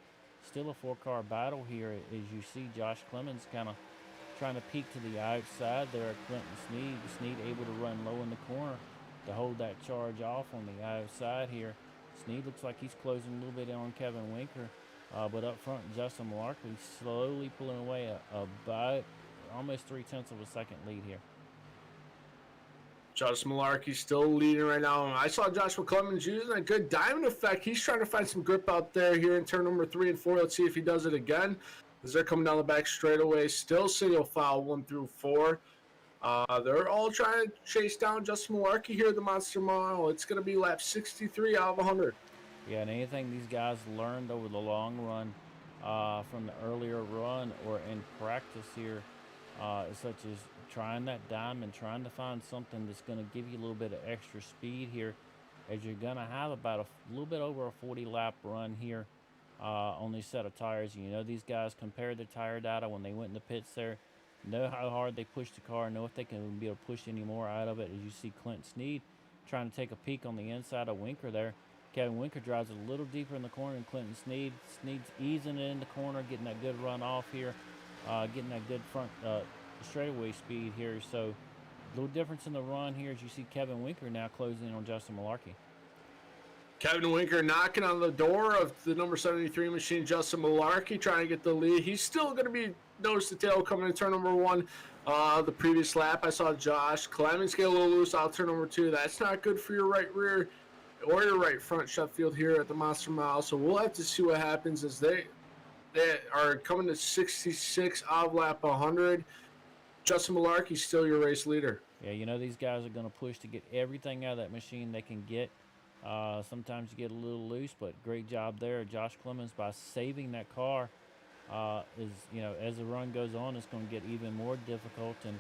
Still a 4-car battle here as you see Josh Clemens kind of trying to peek to the outside there at Clinton Snead. Snead able to run low in the corner to hold that charge off on the outside here. Snead looks like he's closing a little bit on Kevin Winker. But up front, Justin Malarkey slowly pulling away about almost 0.3 of a second lead here. Justin Malarkey still leading right now. I saw Joshua Clemens using a good diamond effect. He's trying to find some grip out there here in turn number 3 and 4. Let's see if he does it again. As they're coming down the back straightaway, still single file 1 through 4. They're all trying to chase down Justin Malarkey here at the Monster Mile. It's going to be lap 63 out of 100. Yeah, and anything these guys learned over the long run from the earlier run or in practice here, such as trying that diamond, trying to find something that's going to give you a little bit of extra speed here, as you're going to have about a little bit over a 40-lap run here on these set of tires. These guys compared the tire data when they went in the pits there, know how hard they pushed the car, know if they can be able to push any more out of it. As you see Clint Snead trying to take a peek on the inside of Winker there. Kevin Winker drives it a little deeper in the corner than Clinton Snead. Snead's easing it in the corner, getting that good run off here, getting that good front straightaway speed here. So a little difference in the run here as you see Kevin Winker now closing in on Justin Malarkey. Kevin Winker knocking on the door of the number 73 machine, Justin Malarkey, trying to get the lead. He's still going to be nose to tail coming in turn number 1. The previous lap, I saw Josh Clemens get a little loose out turn number 2. That's not good for your right rear or your right front, Sheffield, here at the Monster Mile. So we'll have to see what happens as they are coming to 66 out of lap 100. Justin Malarkey still your race leader. Yeah, these guys are going to push to get everything out of that machine they can get. Sometimes you get a little loose, but great job there. Josh Clemens, by saving that car, as the run goes on, it's going to get even more difficult. And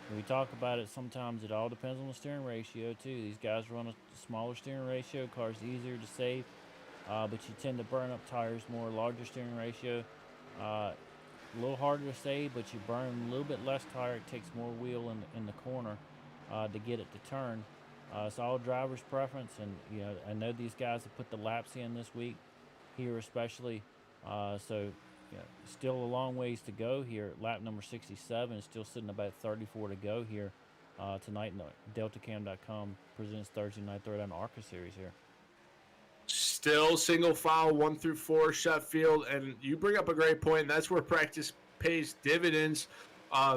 when we talk about it, sometimes it all depends on the steering ratio, too. These guys run a smaller steering ratio. Car's easier to save, but you tend to burn up tires more. Larger steering ratio, a little harder to save, but you burn a little bit less tire. It takes more wheel in the corner to get it to turn. It's all driver's preference, and I know these guys have put the laps in this week here especially, so still a long ways to go here. Lap number 67 is still sitting about 34 to go here tonight. DeltaCam.com presents Thursday Night Throwdown Arca Series here. Still single file 1 through 4, Sheffield, and you bring up a great point. And that's where practice pays dividends.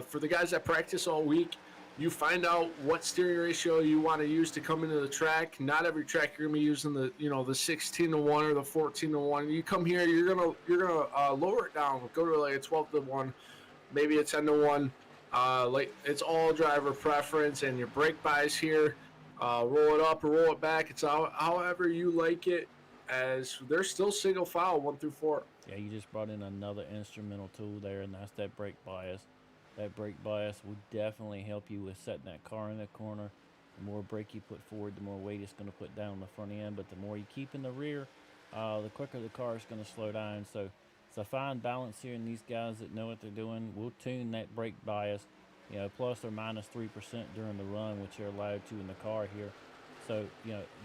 For the guys that practice all week, you find out what steering ratio you want to use to come into the track. Not every track you're gonna be using the 16-1 or the 14-1. You come here, you're gonna lower it down, go to like a 12-1, maybe a 10-1. Like it's all driver preference, and your brake bias here. Roll it up or roll it back. It's however you like it. As they're still single file 1 through 4. Yeah, you just brought in another instrumental tool there, and that's that brake bias. That brake bias will definitely help you with setting that car in the corner. The more brake you put forward, the more weight it's going to put down on the front end. But the more you keep in the rear, the quicker the car is going to slow down. So it's a fine balance here, and these guys that know what they're doing will tune that brake bias, plus or minus 3% during the run, which you're allowed to in the car here. So,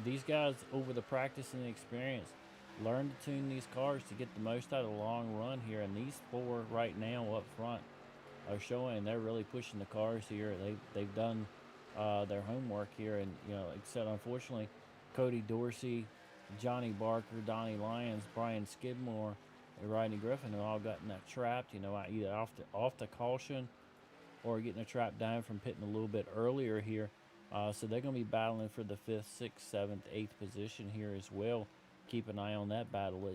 these guys over the practice and the experience learn to tune these cars to get the most out of the long run here. And these 4 right now up front are showing they're really pushing the cars here. They've done their homework here. And, you know, like I said, unfortunately, Cody Dorsey, Johnny Barker, Donnie Lyons, Brian Skidmore, and Rodney Griffin have all gotten that trapped, you know, either off the caution or getting a trap down from pitting a little bit earlier here. So they're going to be battling for the 5th, 6th, 7th, 8th position here as well. Keep an eye on that battle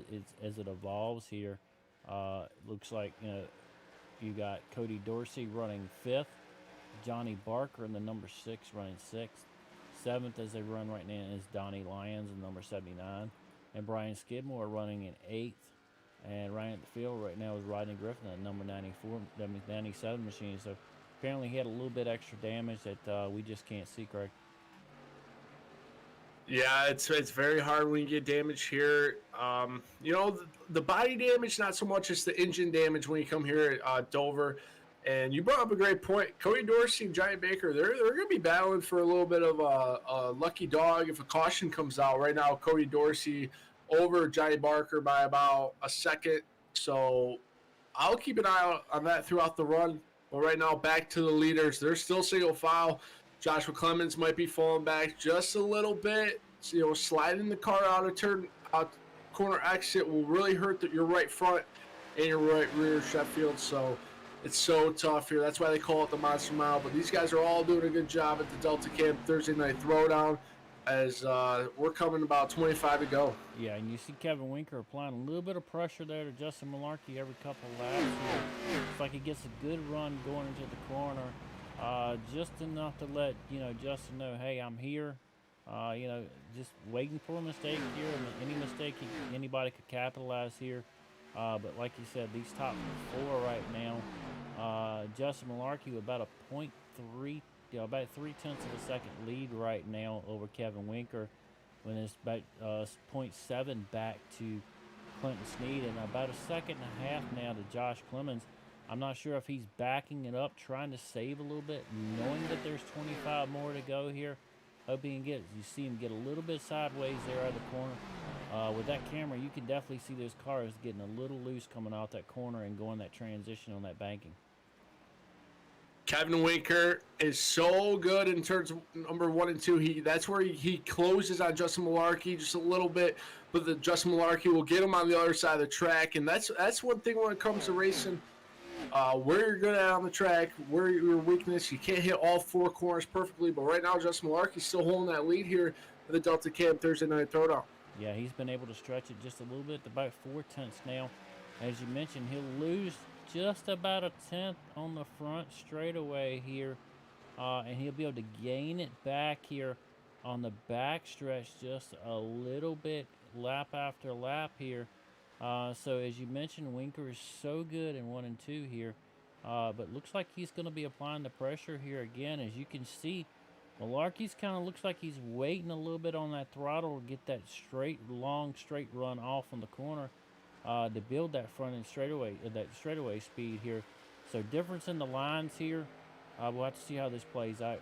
as it evolves here. Looks like, you know, you got Cody Dorsey running 5th, Johnny Barker in the number 6 running 6th. 7th as they run right now is Donnie Lyons in number 79, and Brian Skidmore running in 8th. And right at the field right now is Rodney Griffin at number 94, 97 machine. So apparently he had a little bit extra damage that we just can't see, Craig. Yeah, it's very hard when you get damage here. You know, the body damage, not so much as the engine damage when you come here at Dover. And you brought up a great point. Cody Dorsey and Giant Baker, they're going to be battling for a little bit of a lucky dog if a caution comes out. Right now, Cody Dorsey over Johnny Barker by about a second. So I'll keep an eye out on that throughout the run. But right now, back to the leaders. They're still single file. Joshua Clemens might be falling back just a little bit. So, you know, sliding the car out corner exit will really hurt your right front and your right rear, Sheffield. So it's so tough here. That's why they call it the Monster Mile. But these guys are all doing a good job at the Delta Camp Thursday night throwdown as we're coming about 25 to go. Yeah, and you see Kevin Winker applying a little bit of pressure there to Justin Malarkey every couple of laps here. It's like he gets a good run going into the corner. Just enough to let, you know, Justin know, hey, I'm here. You know, just waiting for a mistake here. Any mistake anybody could capitalize here. But like you said, these top 4 right now, Justin Malarkey with about a 0.3, about 0.3 of a second lead right now over Kevin Winker, when it's about 0.7 back to Clinton Snead, and about a second and a half now to Josh Clemens. I'm not sure if he's backing it up, trying to save a little bit, knowing that there's 25 more to go here. Hoping he can get, you see him get a little bit sideways there out of the corner. With that camera, you can definitely see those cars getting a little loose coming out that corner and going that transition on that banking. Kevin Winker is so good in terms of number 1 and 2. That's where he closes on Justin Malarkey just a little bit, but the Justin Malarkey will get him on the other side of the track, and that's one thing when it comes to racing. Where you're good at on the track, where your weakness, you can't hit all 4 corners perfectly, but right now Justin Malarkey's still holding that lead here at the Delta Camp Thursday night throwdown. Yeah, he's been able to stretch it just a little bit, about 4 tenths now. As you mentioned, he'll lose just about a tenth on the front straightaway here, and he'll be able to gain it back here on the back stretch just a little bit lap after lap here. So as you mentioned, Winker is so good in 1 and 2 here, but looks like he's going to be applying the pressure here again. As you can see, Malarkey's kind of looks like he's waiting a little bit on that throttle to get that long straight run off on the corner to build that front end straightaway speed here. So difference in the lines here. We'll have to see how this plays out.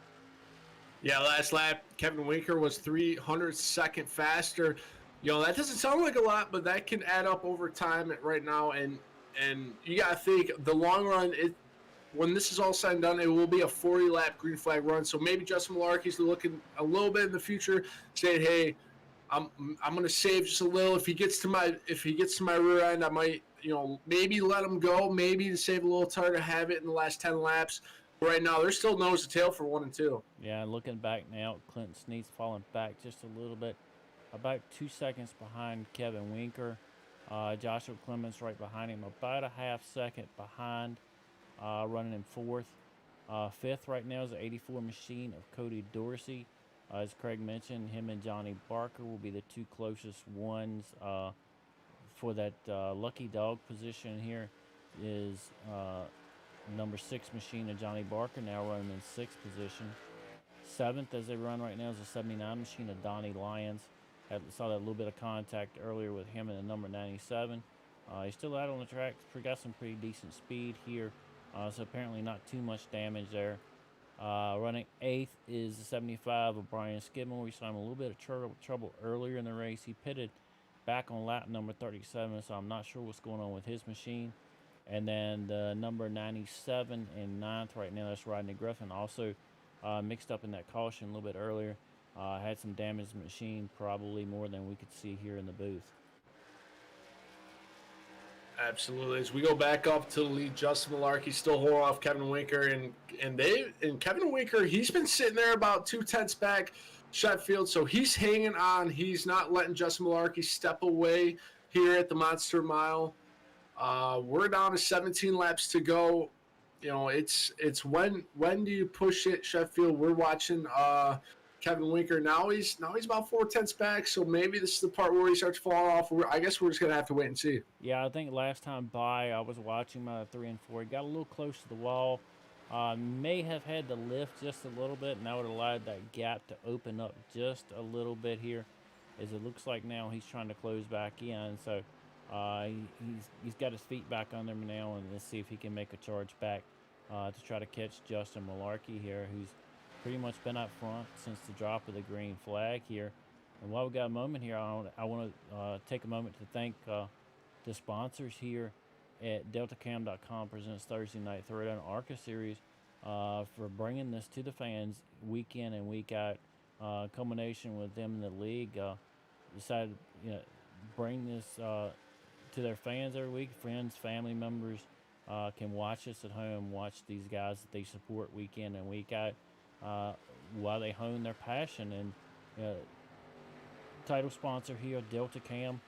Yeah, last lap, Kevin Winker was 300-second faster. You know, that doesn't sound like a lot, but that can add up over time right now. And you got to think, the long run, when this is all said and done, it will be a 40-lap green flag run. So maybe Justin Malarkey's looking a little bit in the future, saying, hey, I'm going to save just a little. If he gets to my rear end, I might, you know, maybe let him go, maybe to save a little tire to have it in the last 10 laps. But right now, they're still nose to tail for 1 and 2. Yeah, looking back now, Clinton Snead's falling back just a little bit. About 2 seconds behind Kevin Winker. Joshua Clemens right behind him, about a half second behind, running in 4th. 5th right now is the 84 machine of Cody Dorsey. As Craig mentioned, him and Johnny Barker will be the 2 closest ones for that lucky dog position here. Is number 6 machine of Johnny Barker, now running in 6th position. 7th as they run right now is a 79 machine of Donnie Lyons. Saw that little bit of contact earlier with him and the number 97. He's still out on the track. Got some pretty decent speed here. So apparently not too much damage there. Running 8th is the 75 of Brian Skidmore. We saw him a little bit of trouble earlier in the race. He pitted back on lap number 37, so I'm not sure what's going on with his machine. And then the number 97 in 9th right now, that's Rodney Griffin. Also mixed up in that caution a little bit earlier. Had some damaged machine, probably more than we could see here in the booth. Absolutely. As we go back up to the lead, Justin Malarkey still holding off Kevin Winker, and Kevin Winker, he's been sitting there about 2/10 back Sheffield, so he's hanging on. He's not letting Justin Malarkey step away here at the Monster Mile. We're down to 17 laps to go. You know, it's when do you push it, Sheffield? We're watching Kevin Winker now. He's about 4/10 back, so maybe this is the part where he starts falling off. I guess we're just gonna have to wait and see. Yeah, I think last time by I was watching my 3 and 4. He got a little close to the wall. May have had to lift just a little bit, and that would have allowed that gap to open up just a little bit here, as it looks like now he's trying to close back in. So he's got his feet back under him now, and let's see if he can make a charge back to try to catch Justin Malarkey here, who's pretty much been up front since the drop of the green flag here. And while we got a moment here, I want to take a moment to thank the sponsors here at DeltaCam.com presents Thursday Night Throwdown Arca Series for bringing this to the fans week in and week out. Combination with them in the league decided bring this to their fans every week. Friends, family members can watch us at home, watch these guys that they support week in and week out while they hone their passion. And title sponsor here, Delta Cam,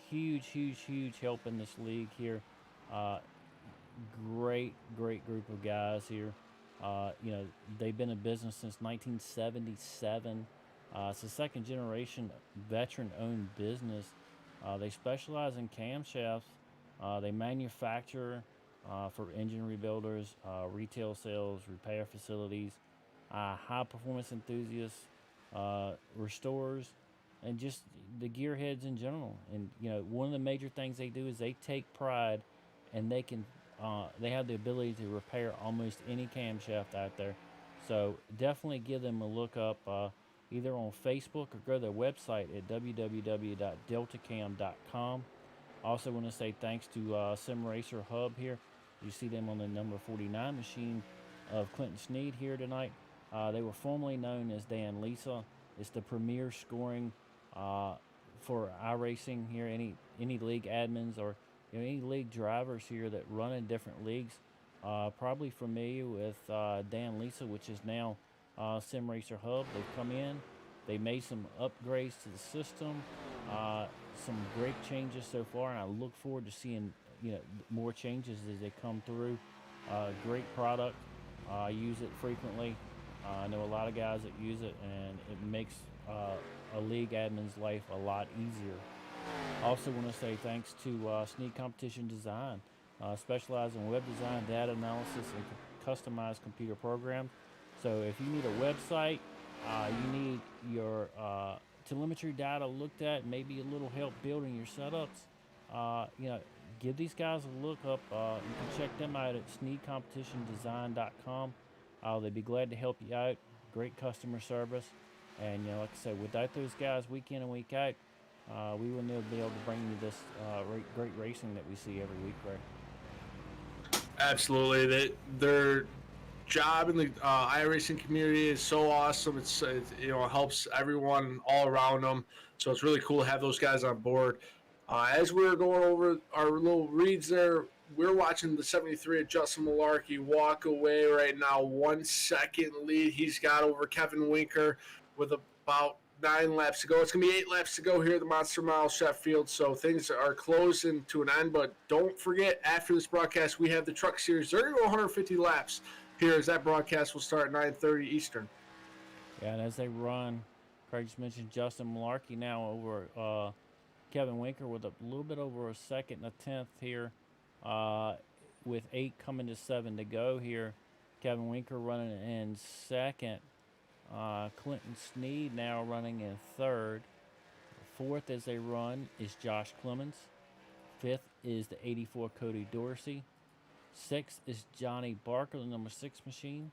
huge help in this league here. Great group of guys here. They've been in business since 1977. It's a second generation veteran owned business. They specialize in camshafts. They manufacture for engine rebuilders, retail sales, repair facilities, high performance enthusiasts, restorers, and just the gearheads in general. And one of the major things they do is they take pride, and they have the ability to repair almost any camshaft out there. So definitely give them a look up either on Facebook or go to their website at www.deltacam.com. Also want to say thanks to Sim Racer Hub here. You see them on the number 49 machine of Clinton Snead here tonight. They were formerly known as Dan Lisa. It's the premier scoring for iRacing here. Any league admins or any league drivers here that run in different leagues probably familiar with Dan Lisa, which is now Sim Racer Hub. They've come in. They made some upgrades to the system. Some great changes so far, and I look forward to seeing more changes as they come through. Great product. I use it frequently. I know a lot of guys that use it, and it makes a league admin's life a lot easier. Also want to say thanks to Snead Competition Design, specializing in web design, data analysis, and customized computer programs. So if you need a website, you need your telemetry data looked at, maybe a little help building your setups, give these guys a look up. You can check them out at sneadcompetitiondesign.com. They'd be glad to help you out. Great customer service. And, like I said, without those guys week in and week out, we wouldn't be able to bring you this great racing that we see every week, right? Absolutely. Their job in the iRacing community is so awesome. It helps everyone all around them. So it's really cool to have those guys on board. As we were going over our little reads there, we're watching the 73 of Justin Malarkey walk away right now. 1 second lead he's got over Kevin Winker with about 9 laps to go. It's going to be 8 laps to go here at the Monster Mile Sheffield, so things are closing to an end. But don't forget, after this broadcast, we have the Truck Series. They're going to go 150 laps here as that broadcast will start at 9:30 Eastern. Yeah, and as they run, Craig just mentioned Justin Malarkey now over Kevin Winker with a little bit over a second and a tenth here, with 8 coming to 7 to go here. Kevin Winker running in second. Clinton Snead now running in third. Fourth as they run is Josh Clemens. Fifth is the 84 Cody Dorsey. Sixth is Johnny Barker, the number 6 machine.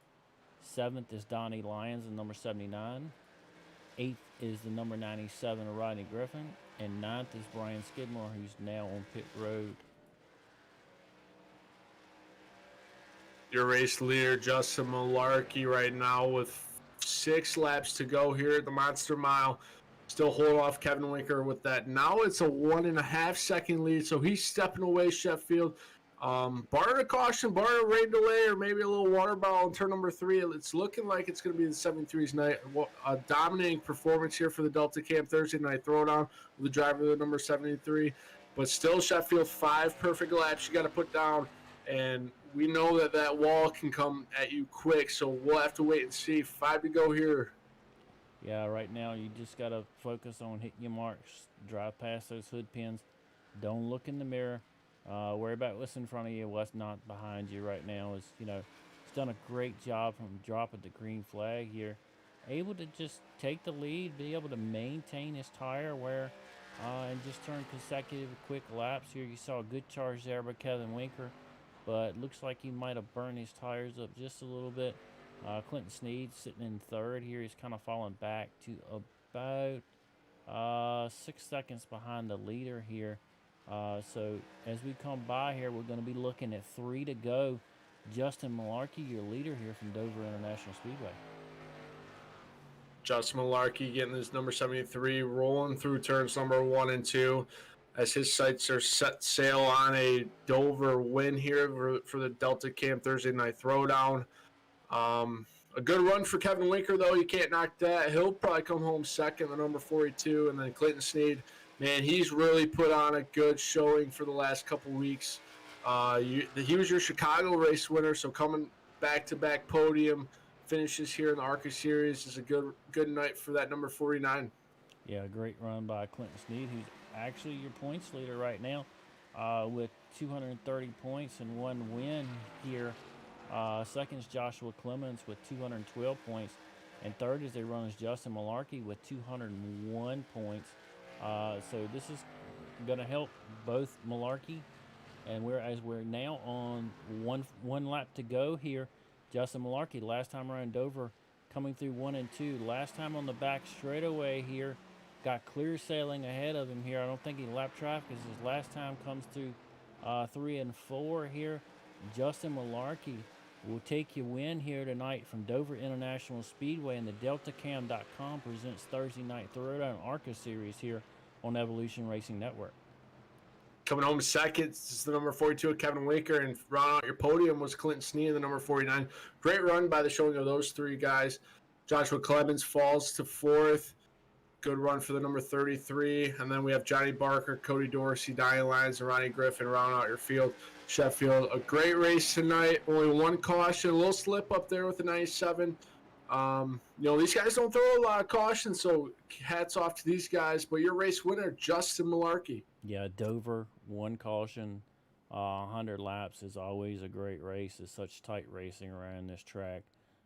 Seventh is Donnie Lyons, the number 79. Eighth is the number 97 Rodney Griffin. And ninth is Brian Skidmore, who's now on pit road. Your race leader, Justin Malarkey, right now with 6 laps to go here at the Monster Mile. Still hold off Kevin Winker with that. Now it's a 1.5 second lead, so he's stepping away, Sheffield. Barring a caution, barring a rain delay, or maybe a little water bottle in turn number 3, it's looking like it's going to be the 73's night. A dominating performance here for the Delta Camp Thursday night throwdown with the driver of the number 73. But still, Sheffield, 5 perfect laps you got to put down, and we know that that wall can come at you quick, so we'll have to wait and see. 5 to go here. Yeah, right now you just got to focus on hitting your marks, drive past those hood pins. Don't look in the mirror. Worry about what's in front of you, what's not behind you right now. He's done a great job from dropping the green flag here. Able to just take the lead, be able to maintain his tire wear, and just turn consecutive quick laps here. You saw a good charge there by Kevin Winker, but looks like he might have burned his tires up just a little bit. Clinton Snead sitting in third here. He's kind of falling back to about 6 seconds behind the leader here. So as we come by here, we're going to be looking at 3 to go. Justin Malarkey, your leader here from Dover International Speedway. Justin Malarkey getting his number 73, rolling through turns number 1 and 2 as his sights are set sail on a Dover win here for the Delta Camp Thursday night throwdown. A good run for Kevin Winker, though. You can't knock that. He'll probably come home second, the number 42, and then Clinton Snead. Man, he's really put on a good showing for the last couple weeks. He was your Chicago race winner, so coming back-to-back podium finishes here in the Arca Series is a good night for that number 49. Yeah, great run by Clinton Snead, who's actually your points leader right now with 230 points and 1 win here. Second is Joshua Clemens with 212 points. And third is they run is Justin Malarkey with 201 points. So this is going to help both Malarkey, and we're now on one lap to go here. Justin Malarkey, last time around Dover, coming through 1 and 2. Last time on the back straightaway here, got clear sailing ahead of him here. I don't think he lapped traffic because his last time comes through 3 and 4 here. Justin Malarkey will take your win here tonight from Dover International Speedway, and the DeltaCam.com presents Thursday night Throwdown Arca Series here on Evolution Racing Network. Coming home second is the number 42, Kevin Winker, and round out your podium was Clinton Snead, the number 49. Great run by the showing of those 3 guys. Joshua Clemens falls to 4th. Good run for the number 33. And then we have Johnny Barker, Cody Dorsey, Diane Lyons, and Ronnie Griffin round out your field. Sheffield, a great race tonight. Only 1 caution, a little slip up there with the 97. These guys don't throw a lot of caution, so hats off to these guys. But your race winner, Justin Malarkey. Yeah, Dover, 1 caution, 100 laps is always a great race. It's such tight racing around this track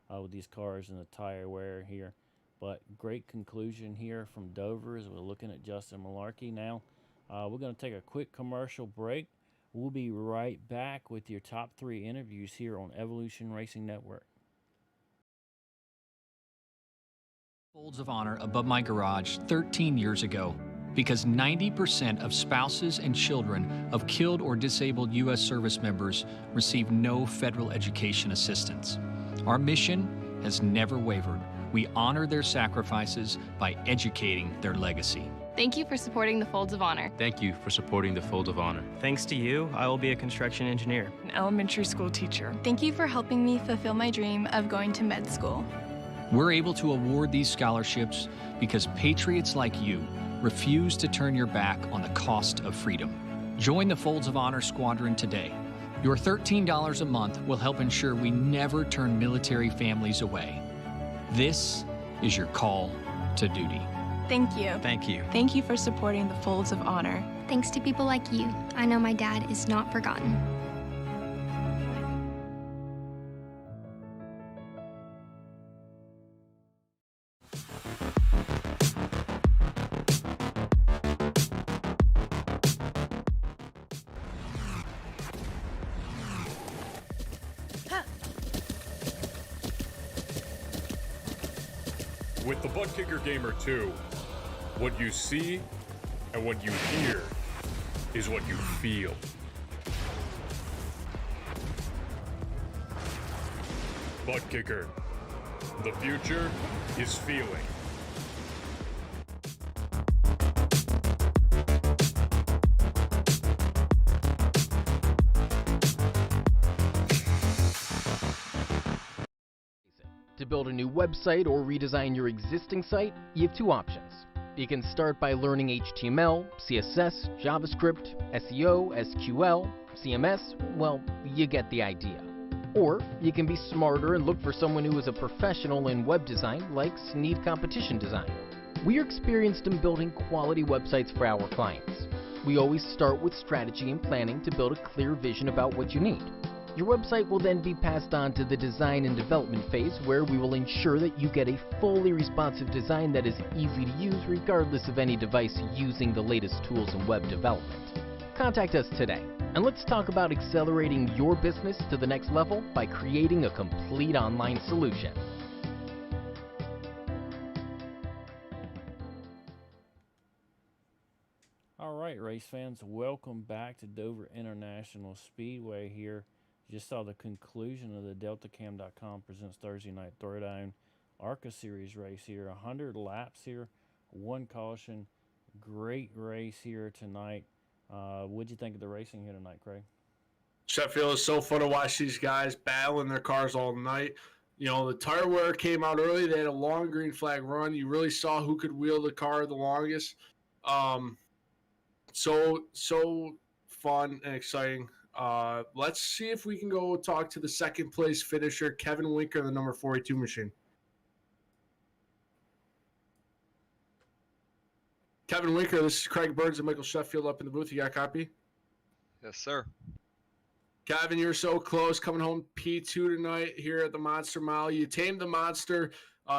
with these cars and the tire wear here. But great conclusion here from Dover as we're looking at Justin Malarkey now. We're going to take a quick commercial break. We'll be right back with your top 3 interviews here on Evolution Racing Network. Folds of honor above my garage 13 years ago because 90% of spouses and children of killed or disabled U.S. service members receive no federal education assistance. Our mission has never wavered. We honor their sacrifices by educating their legacy. Thank you for supporting the Folds of Honor. Thank you for supporting the Fold of Honor. Thanks to you, I will be a construction engineer. An elementary school teacher. Thank you for helping me fulfill my dream of going to med school. We're able to award these scholarships because patriots like you refuse to turn your back on the cost of freedom. Join the Folds of Honor Squadron today. Your $13 a month will help ensure we never turn military families away. This is your call to duty. Thank you. Thank you. Thank you for supporting the Folds of Honor. Thanks to people like you, I know my dad is not forgotten. With the Butt Kicker Gamer 2, what you see and what you hear is what you feel. butt kicker. The future is feeling. To build a new website or redesign your existing site, you have two options. You can start by learning HTML, CSS, JavaScript, SEO, SQL, CMS, well, you get the idea. Or you can be smarter and look for someone who is a professional in web design like Snead Competition Design. We are experienced in building quality websites for our clients. We always start with strategy and planning to build a clear vision about what you need. Your website will then be passed on to the design and development phase, where we will ensure that you get a fully responsive design that is easy to use regardless of any device using the latest tools in web development. Contact us today, and let's talk about accelerating your business to the next level by creating a complete online solution. All right, race fans, welcome back to Dover International Speedway here. You just saw the conclusion of the DeltaCam.com presents Thursday Night Throwdown Arca Series race here. 100 laps here, one caution. Great race here tonight. What'd you think of the racing here tonight, Craig? Sheffield, is so fun to watch these guys battling their cars all night. You know, the tire wear came out early. They had a long green flag run. You really saw who could wheel the car the longest. So fun and exciting. Let's see if we can go talk to the second place finisher, Kevin Winker, the number 42 machine. Kevin Winker, this is Craig Burns and Michael Sheffield up in the booth. You got a copy? Yes, sir. Kevin, you're so close, coming home P2 tonight here at the Monster Mile. You tamed the monster.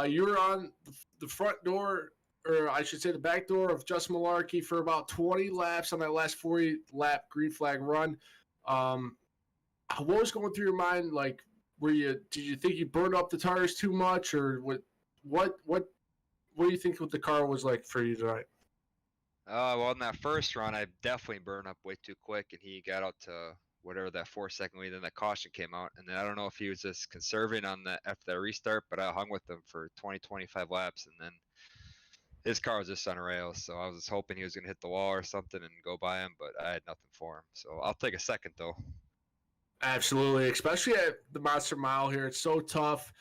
You were on the front door, or I should say the back door of Justin Malarkey for about 20 laps on that last 40-lap green flag run. What was going through your mind? Like, did you think you burned up the tires too much, or what do you think what the car was like for you tonight? Well, in that first run, I definitely burned up way too quick, and he got out to whatever that 4-second lead, then that caution came out, and then I don't know if he was just conserving on that after that restart, but I hung with him for 20-25 laps, and then his car was just on rails, so I was just hoping he was going to hit the wall or something and go by him, but I had nothing for him. So I'll take a second, though. Absolutely, especially at the Monster Mile here. It's so tough.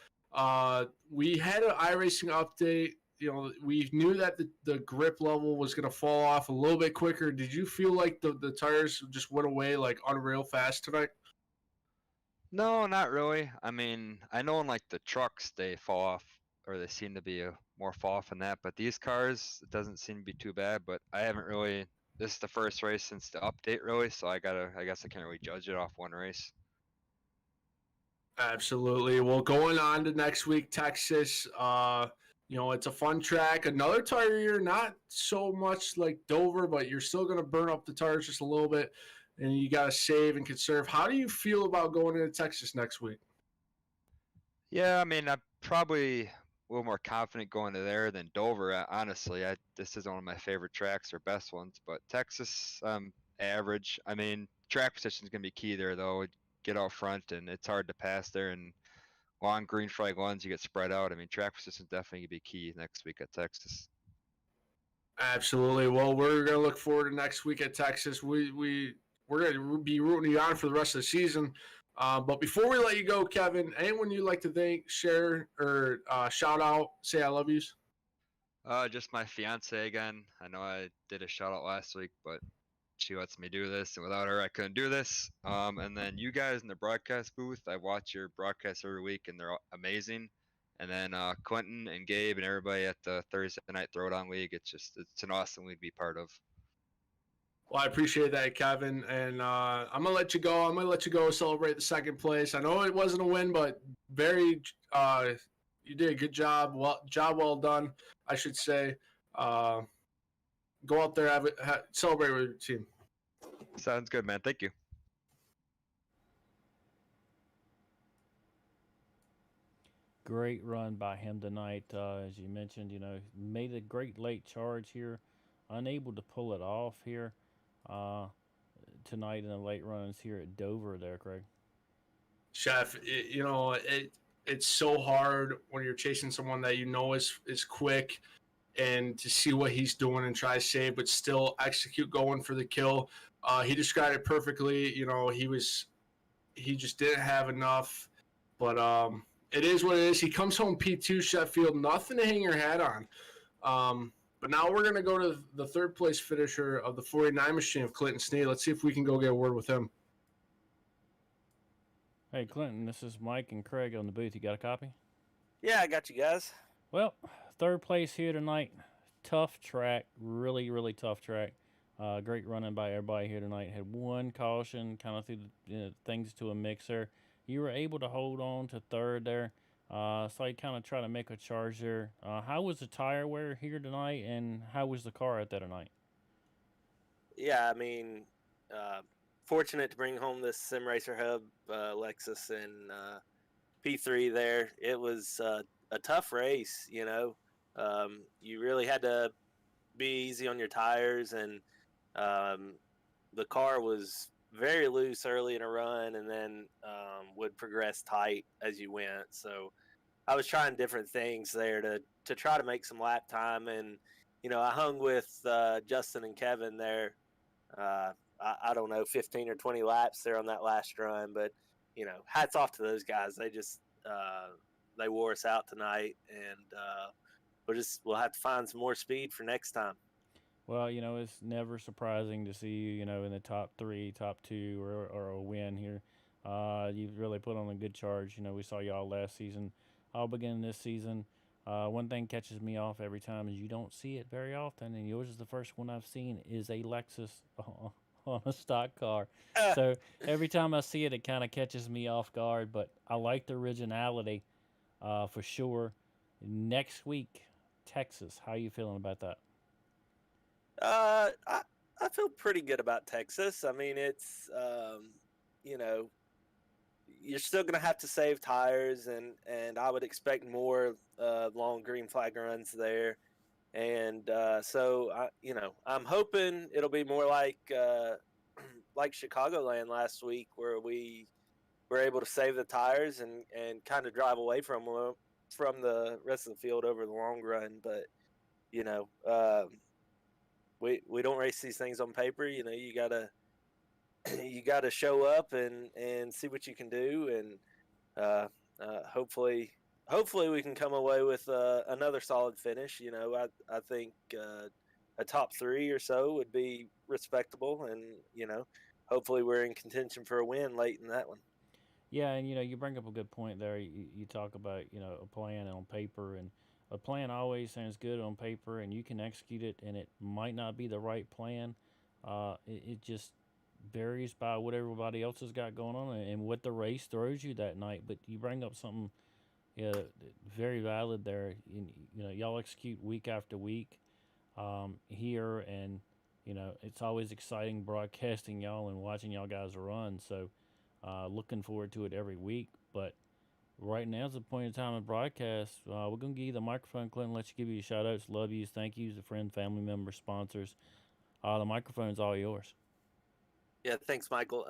We had an iRacing update. You know, we knew that the grip level was going to fall off a little bit quicker. Did you feel like the tires just went away like unreal fast tonight? No, not really. I mean, I know in like the trucks they fall off, or they seem to be more fall off in that, but these cars, it doesn't seem to be too bad. But I haven't really. This is the first race since the update, really. So I guess I can't really judge it off one race. Absolutely. Well, going on to next week, Texas. You know, it's a fun track. Another tire year, not so much like Dover, but you're still going to burn up the tires just a little bit, and you got to save and conserve. How do you feel about going into Texas next week? Yeah, I mean, I'm probably a little more confident going to there than Dover. Honestly, this is one of my favorite tracks or best ones, but Texas, average. I mean, track position is going to be key there, though. Get out front, and it's hard to pass there, and long green flag ones, you get spread out. I mean, track position definitely going to be key next week at Texas. Absolutely. Well, we're going to look forward to next week at Texas. We're going to be rooting you on for the rest of the season. But before we let you go, Kevin, anyone you'd like to thank, share, or shout out, say I love yous? Just my fiance again. I know I did a shout out last week, but she lets me do this, and without her, I couldn't do this. And then you guys in the broadcast booth, I watch your broadcasts every week, and they're amazing. And then Quentin and Gabe and everybody at the Thursday Night Throwdown League, it's an awesome league to be part of. Well, I appreciate that, Kevin, and I'm gonna let you go. I'm gonna let you go celebrate the second place. I know it wasn't a win, but you did a good job. Well done, I should say. Go out there, celebrate with your team. Sounds good, man. Thank you. Great run by him tonight. As you mentioned, you know, made a great late charge here. Unable to pull it off here tonight in the late runs here at Dover there, Craig. Chef, it's so hard when you're chasing someone that you know is quick, and to see what he's doing and try to save, but still execute going for the kill. He described it perfectly. He just didn't have enough, but it is what it is. He comes home P2 Sheffield, nothing to hang your hat on. But now we're going to go to the third place finisher of the 49 machine of Clinton Snead. Let's see if we can go get a word with him. Hey, Clinton, this is Mike and Craig on the booth. You got a copy? Yeah, I got you guys. Well, third place here tonight. Tough track, really, really tough track. Great running by everybody here tonight. Had one caution, kind of threw things to a mixer. You were able to hold on to third there. So you kind of try to make a charge there. How was the tire wear here tonight, and how was the car out there tonight? Yeah, I mean, fortunate to bring home this Sim Racer Hub Lexus and P3 there. It was a tough race, you know. You really had to be easy on your tires, and the car was very loose early in a run, and then would progress tight as you went. So I was trying different things there to try to make some lap time, and you know, I hung with Justin and Kevin there. I don't know, 15 or 20 laps there on that last run, but you know, hats off to those guys. They just they wore us out tonight, and we'll have to find some more speed for next time. Well, you know, it's never surprising to see you, you know, in the top 3, top 2, or a win here. You've really put on a good charge. You know, we saw y'all last season, all beginning this season. One thing catches me off every time is you don't see it very often, and yours is the first one I've seen is a Lexus on a stock car. So every time I see it, it kind of catches me off guard, but I like the originality for sure. Next week, Texas. How you feeling about that? I feel pretty good about Texas. I mean, it's you know, you're still going to have to save tires, and I would expect more long green flag runs there. And so you know, I'm hoping it'll be more like like Chicagoland last week, where we were able to save the tires and kind of drive away from the rest of the field over the long run. But you know, we don't race these things on paper. You know, you gotta show up and see what you can do, and hopefully we can come away with another solid finish. You know, I think a top 3 or so would be respectable, and you know, hopefully we're in contention for a win late in that one. Yeah, and you know, you bring up a good point there. You talk about, you know, a plan on paper, and a plan always sounds good on paper, and you can execute it, and it might not be the right plan. It just varies by what everybody else has got going on and what the race throws you that night. But you bring up something very valid there. You know, y'all execute week after week here, and you know, it's always exciting broadcasting y'all and watching y'all guys run. So looking forward to it every week. But right now is the point in time of broadcast. We're going to give you the microphone, Clinton, let you give you shout outs, love yous, thank yous to friends, family members, sponsors. The microphone's all yours. Yeah, thanks, Michael.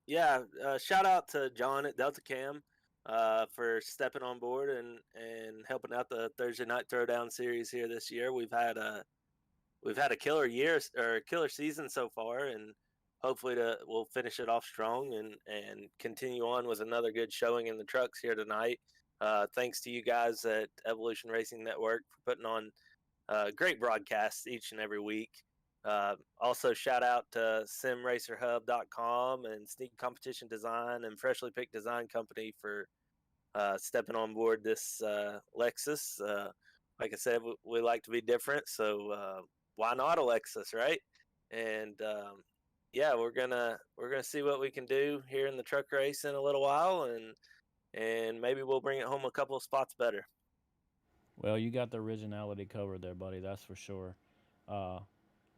Shout out to John at Delta Cam for stepping on board and helping out the Thursday night Throwdown series here this year. We've had a killer year or killer season so far, and hopefully we'll finish it off strong and continue on with another good showing in the trucks here tonight. Thanks to you guys at Evolution Racing Network for putting on great broadcasts each and every week. Also, shout out to simracerhub.com and Snead Competition Design and Freshly Picked Design Company for stepping on board this Lexus. Like I said, we like to be different, so why not a Lexus, right? And yeah, we're gonna see what we can do here in the truck race in a little while, and maybe we'll bring it home a couple of spots better. Well, you got the originality covered there, buddy. That's for sure.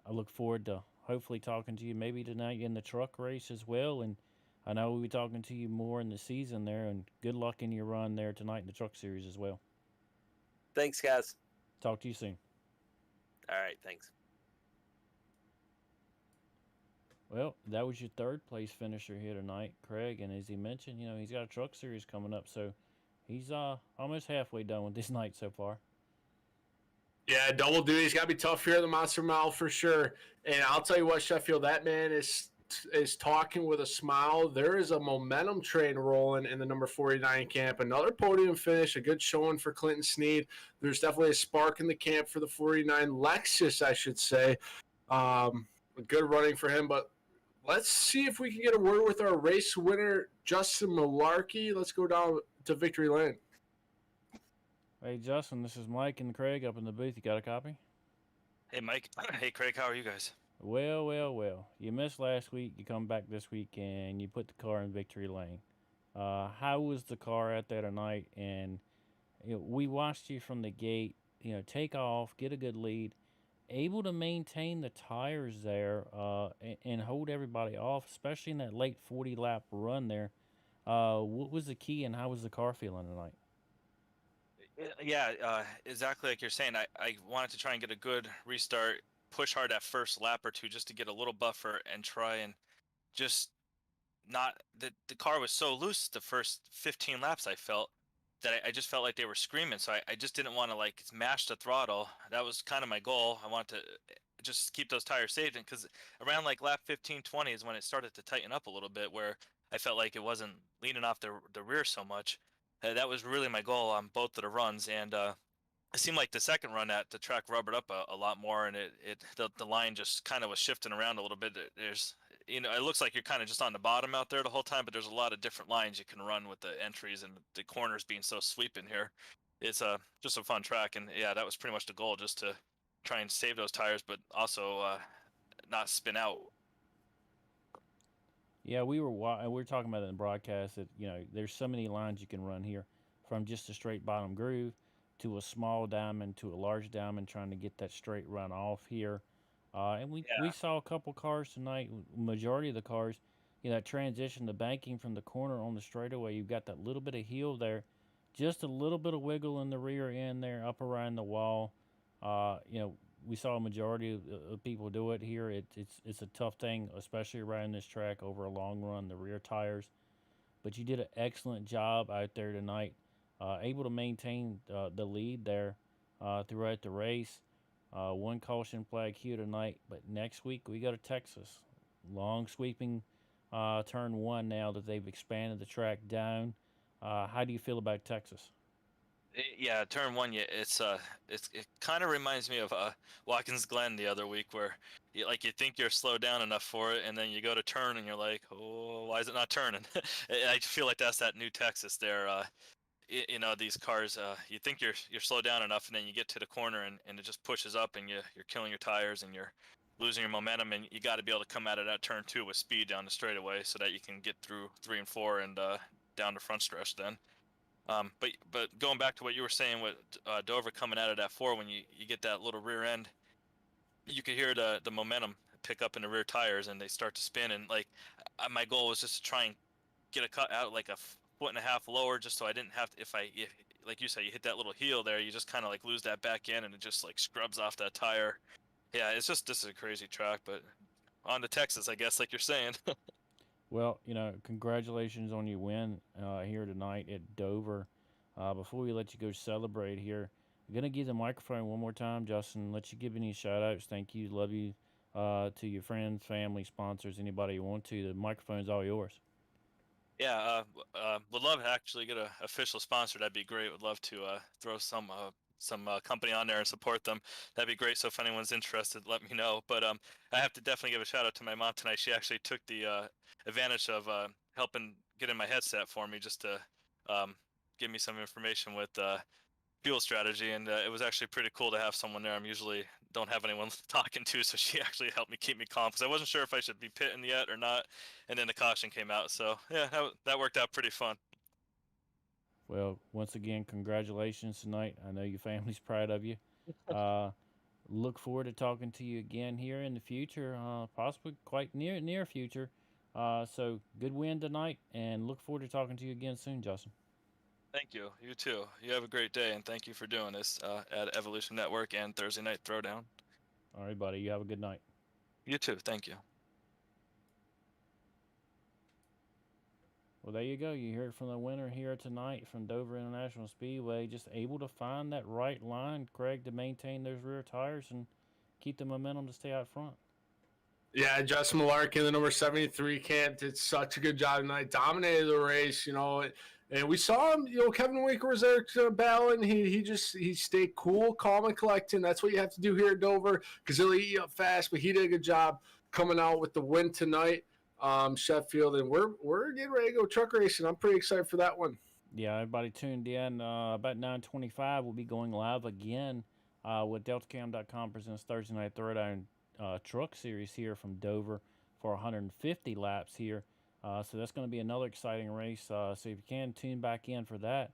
I look forward to hopefully talking to you maybe tonight in the truck race as well. And I know we'll be talking to you more in the season there. And good luck in your run there tonight in the truck series as well. Thanks, guys. Talk to you soon. All right, thanks. Well, that was your third place finisher here tonight, Craig. And as he mentioned, you know, he's got a truck series coming up. So He's almost halfway done with this night so far. Yeah, double duty's got to be tough here at the Monster Mile for sure. And I'll tell you what, Sheffield, that man is talking with a smile. There is a momentum train rolling in the number 49 camp. Another podium finish, a good showing for Clinton Snead. There's definitely a spark in the camp for the 49 Lexus, I should say. Good running for him, but let's see if we can get a word with our race winner, Justin Malarkey. Let's go down to victory lane. Hey, Justin, this is Mike and Craig up in the booth. You got a copy? Hey, Mike. Hey, Craig. How are you guys? Well, well, well. You missed last week. You come back this week, and you put the car in victory lane. How was the car out there tonight? And we watched you from the gate, take off, get a good lead, able to maintain the tires there and hold everybody off, especially in that late 40-lap run there. What was the key, and how was the car feeling tonight? Yeah, exactly like you're saying. I wanted to try and get a good restart, push hard that first lap or two just to get a little buffer and try and just not the car was so loose the first 15 laps I felt that I just felt like they were screaming. So I just didn't want to like mash the throttle. That was kind of my goal. I wanted to just keep those tires saved, because around like lap 15, 20 is when it started to tighten up a little bit, where I felt like it wasn't leaning off the rear so much. That was really my goal on both of the runs, and it seemed like the second run at the track rubbered up a lot more, and the line just kind of was shifting around a little bit. There's it looks like you're kind of just on the bottom out there the whole time, but there's a lot of different lines you can run with the entries and the corners being so sweeping here. It's just a fun track, and yeah, that was pretty much the goal, just to try and save those tires, but also not spin out. Yeah, we were talking about it in the broadcast that there's so many lines you can run here, from just a straight bottom groove to a small diamond to a large diamond, trying to get that straight run off here. And we saw a couple cars tonight. Majority of the cars, that transition, the banking from the corner on the straightaway, you've got that little bit of heel there, just a little bit of wiggle in the rear end there, up around the wall. We saw a majority of people do it here. It's a tough thing, especially around this track over a long run, the rear tires. But you did an excellent job out there tonight, able to maintain the lead there throughout the race. One caution flag here tonight, but next week we go to Texas. Long sweeping turn one now that they've expanded the track down. How do you feel about Texas? Yeah, turn one. Yeah, it kind of reminds me of Watkins Glen the other week, where you think you're slowed down enough for it, and then you go to turn, and you're like, oh, why is it not turning? I feel like that's that new Texas there. These cars, you think you're slowed down enough, and then you get to the corner, and it just pushes up, and you're killing your tires, and you're losing your momentum, and you got to be able to come out of that turn two with speed down the straightaway, so that you can get through 3 and 4 and down the front stretch then. But going back to what you were saying with Dover coming out of that 4, when you get that little rear end, you could hear the momentum pick up in the rear tires, and they start to spin. And my goal was just to try and get a cut out like a foot and a half lower, just so I didn't have to. If like you said, you hit that little heel there, you just kind of lose that back end, and it just scrubs off that tire. Yeah, this is a crazy track. But on to Texas, I guess, like you're saying. Well, congratulations on your win here tonight at Dover. Before we let you go celebrate here, I'm going to give the microphone one more time, Justin, let you give any shout-outs. Thank you, love you, to your friends, family, sponsors, anybody you want to. The microphone's all yours. Yeah, would love to actually get an official sponsor. That'd be great. Would love to throw some company on there and support them. That'd be great. So if anyone's interested, let me know. But I have to definitely give a shout out to my mom tonight. She actually took the advantage of helping get in my headset for me, just to give me some information with fuel strategy, and it was actually pretty cool to have someone there. I'm usually don't have anyone talking to, so she actually helped me keep me calm, because I wasn't sure if I should be pitting yet or not, and then the caution came out. So yeah, that worked out pretty fun. Well, once again, congratulations tonight. I know your family's proud of you. Look forward to talking to you again here in the future, possibly quite near future. So good win tonight, and look forward to talking to you again soon, Justin. Thank you. You too. You have a great day, and thank you for doing this at Evolution Network and Thursday Night Throwdown. All right, buddy. You have a good night. You too. Thank you. Well, there you go. You heard from the winner here tonight from Dover International Speedway. Just able to find that right line, Craig, to maintain those rear tires and keep the momentum to stay out front. Yeah, Justin Malarkey, the number 73 camp, did such a good job tonight. Dominated the race, and we saw him. Kevin Winker was there battling. He stayed cool, calm, and collected. That's what you have to do here at Dover because he'll eat you up fast. But he did a good job coming out with the win tonight, Sheffield, and we're getting ready to go truck racing. I'm pretty excited for that one. Yeah, everybody tuned in. About 9:25, we'll be going live again with DeltaCam.com presents Thursday Night Throwdown Truck Series here from Dover for 150 laps here. So that's going to be another exciting race. So if you can, tune back in for that.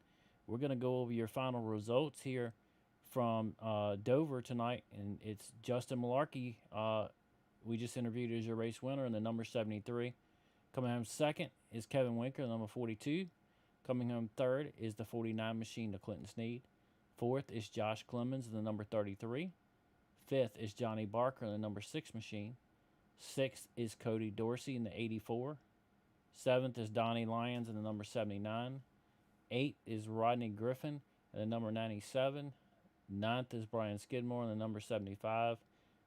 We're going to go over your final results here from Dover tonight, and it's Justin Malarkey. We just interviewed as your race winner in the number 73. Coming home second is Kevin Winker, the number 42. Coming home third is the 49 machine, the Clinton Snead. Fourth is Josh Clemens, the number 33. Fifth is Johnny Barker, the number 6 machine. Sixth is Cody Dorsey in the 84. Seventh is Donnie Lyons in the number 79. Eighth is Rodney Griffin in the number 97. Ninth is Brian Skidmore in the number 75.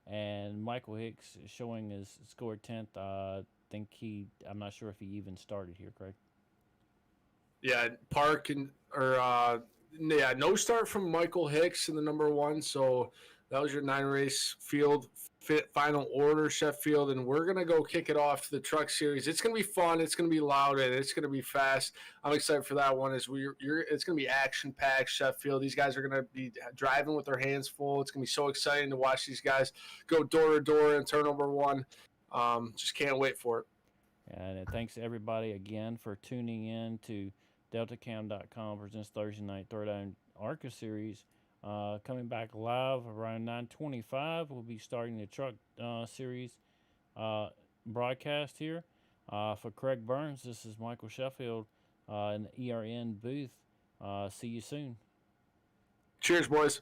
And Michael Hicks showing his scored 10th. I'm not sure if he even started here, Craig. Yeah, no start from Michael Hicks in the number 1. So that was your 9-race field final order, Sheffield, and we're gonna go kick it off to the Truck Series. It's gonna be fun. It's gonna be loud, and it's gonna be fast. I'm excited for that one. It's gonna be action packed, Sheffield. These guys are gonna be driving with their hands full. It's gonna be so exciting to watch these guys go door to door in turn number 1. Just can't wait for it. And thanks to everybody again for tuning in to DeltaCam.com presents Thursday Night Throwdown Arca Series. Coming back live around 9:25, we'll be starting the Truck Series broadcast here. For Craig Burns, this is Michael Sheffield in the ERN booth. See you soon. Cheers, boys.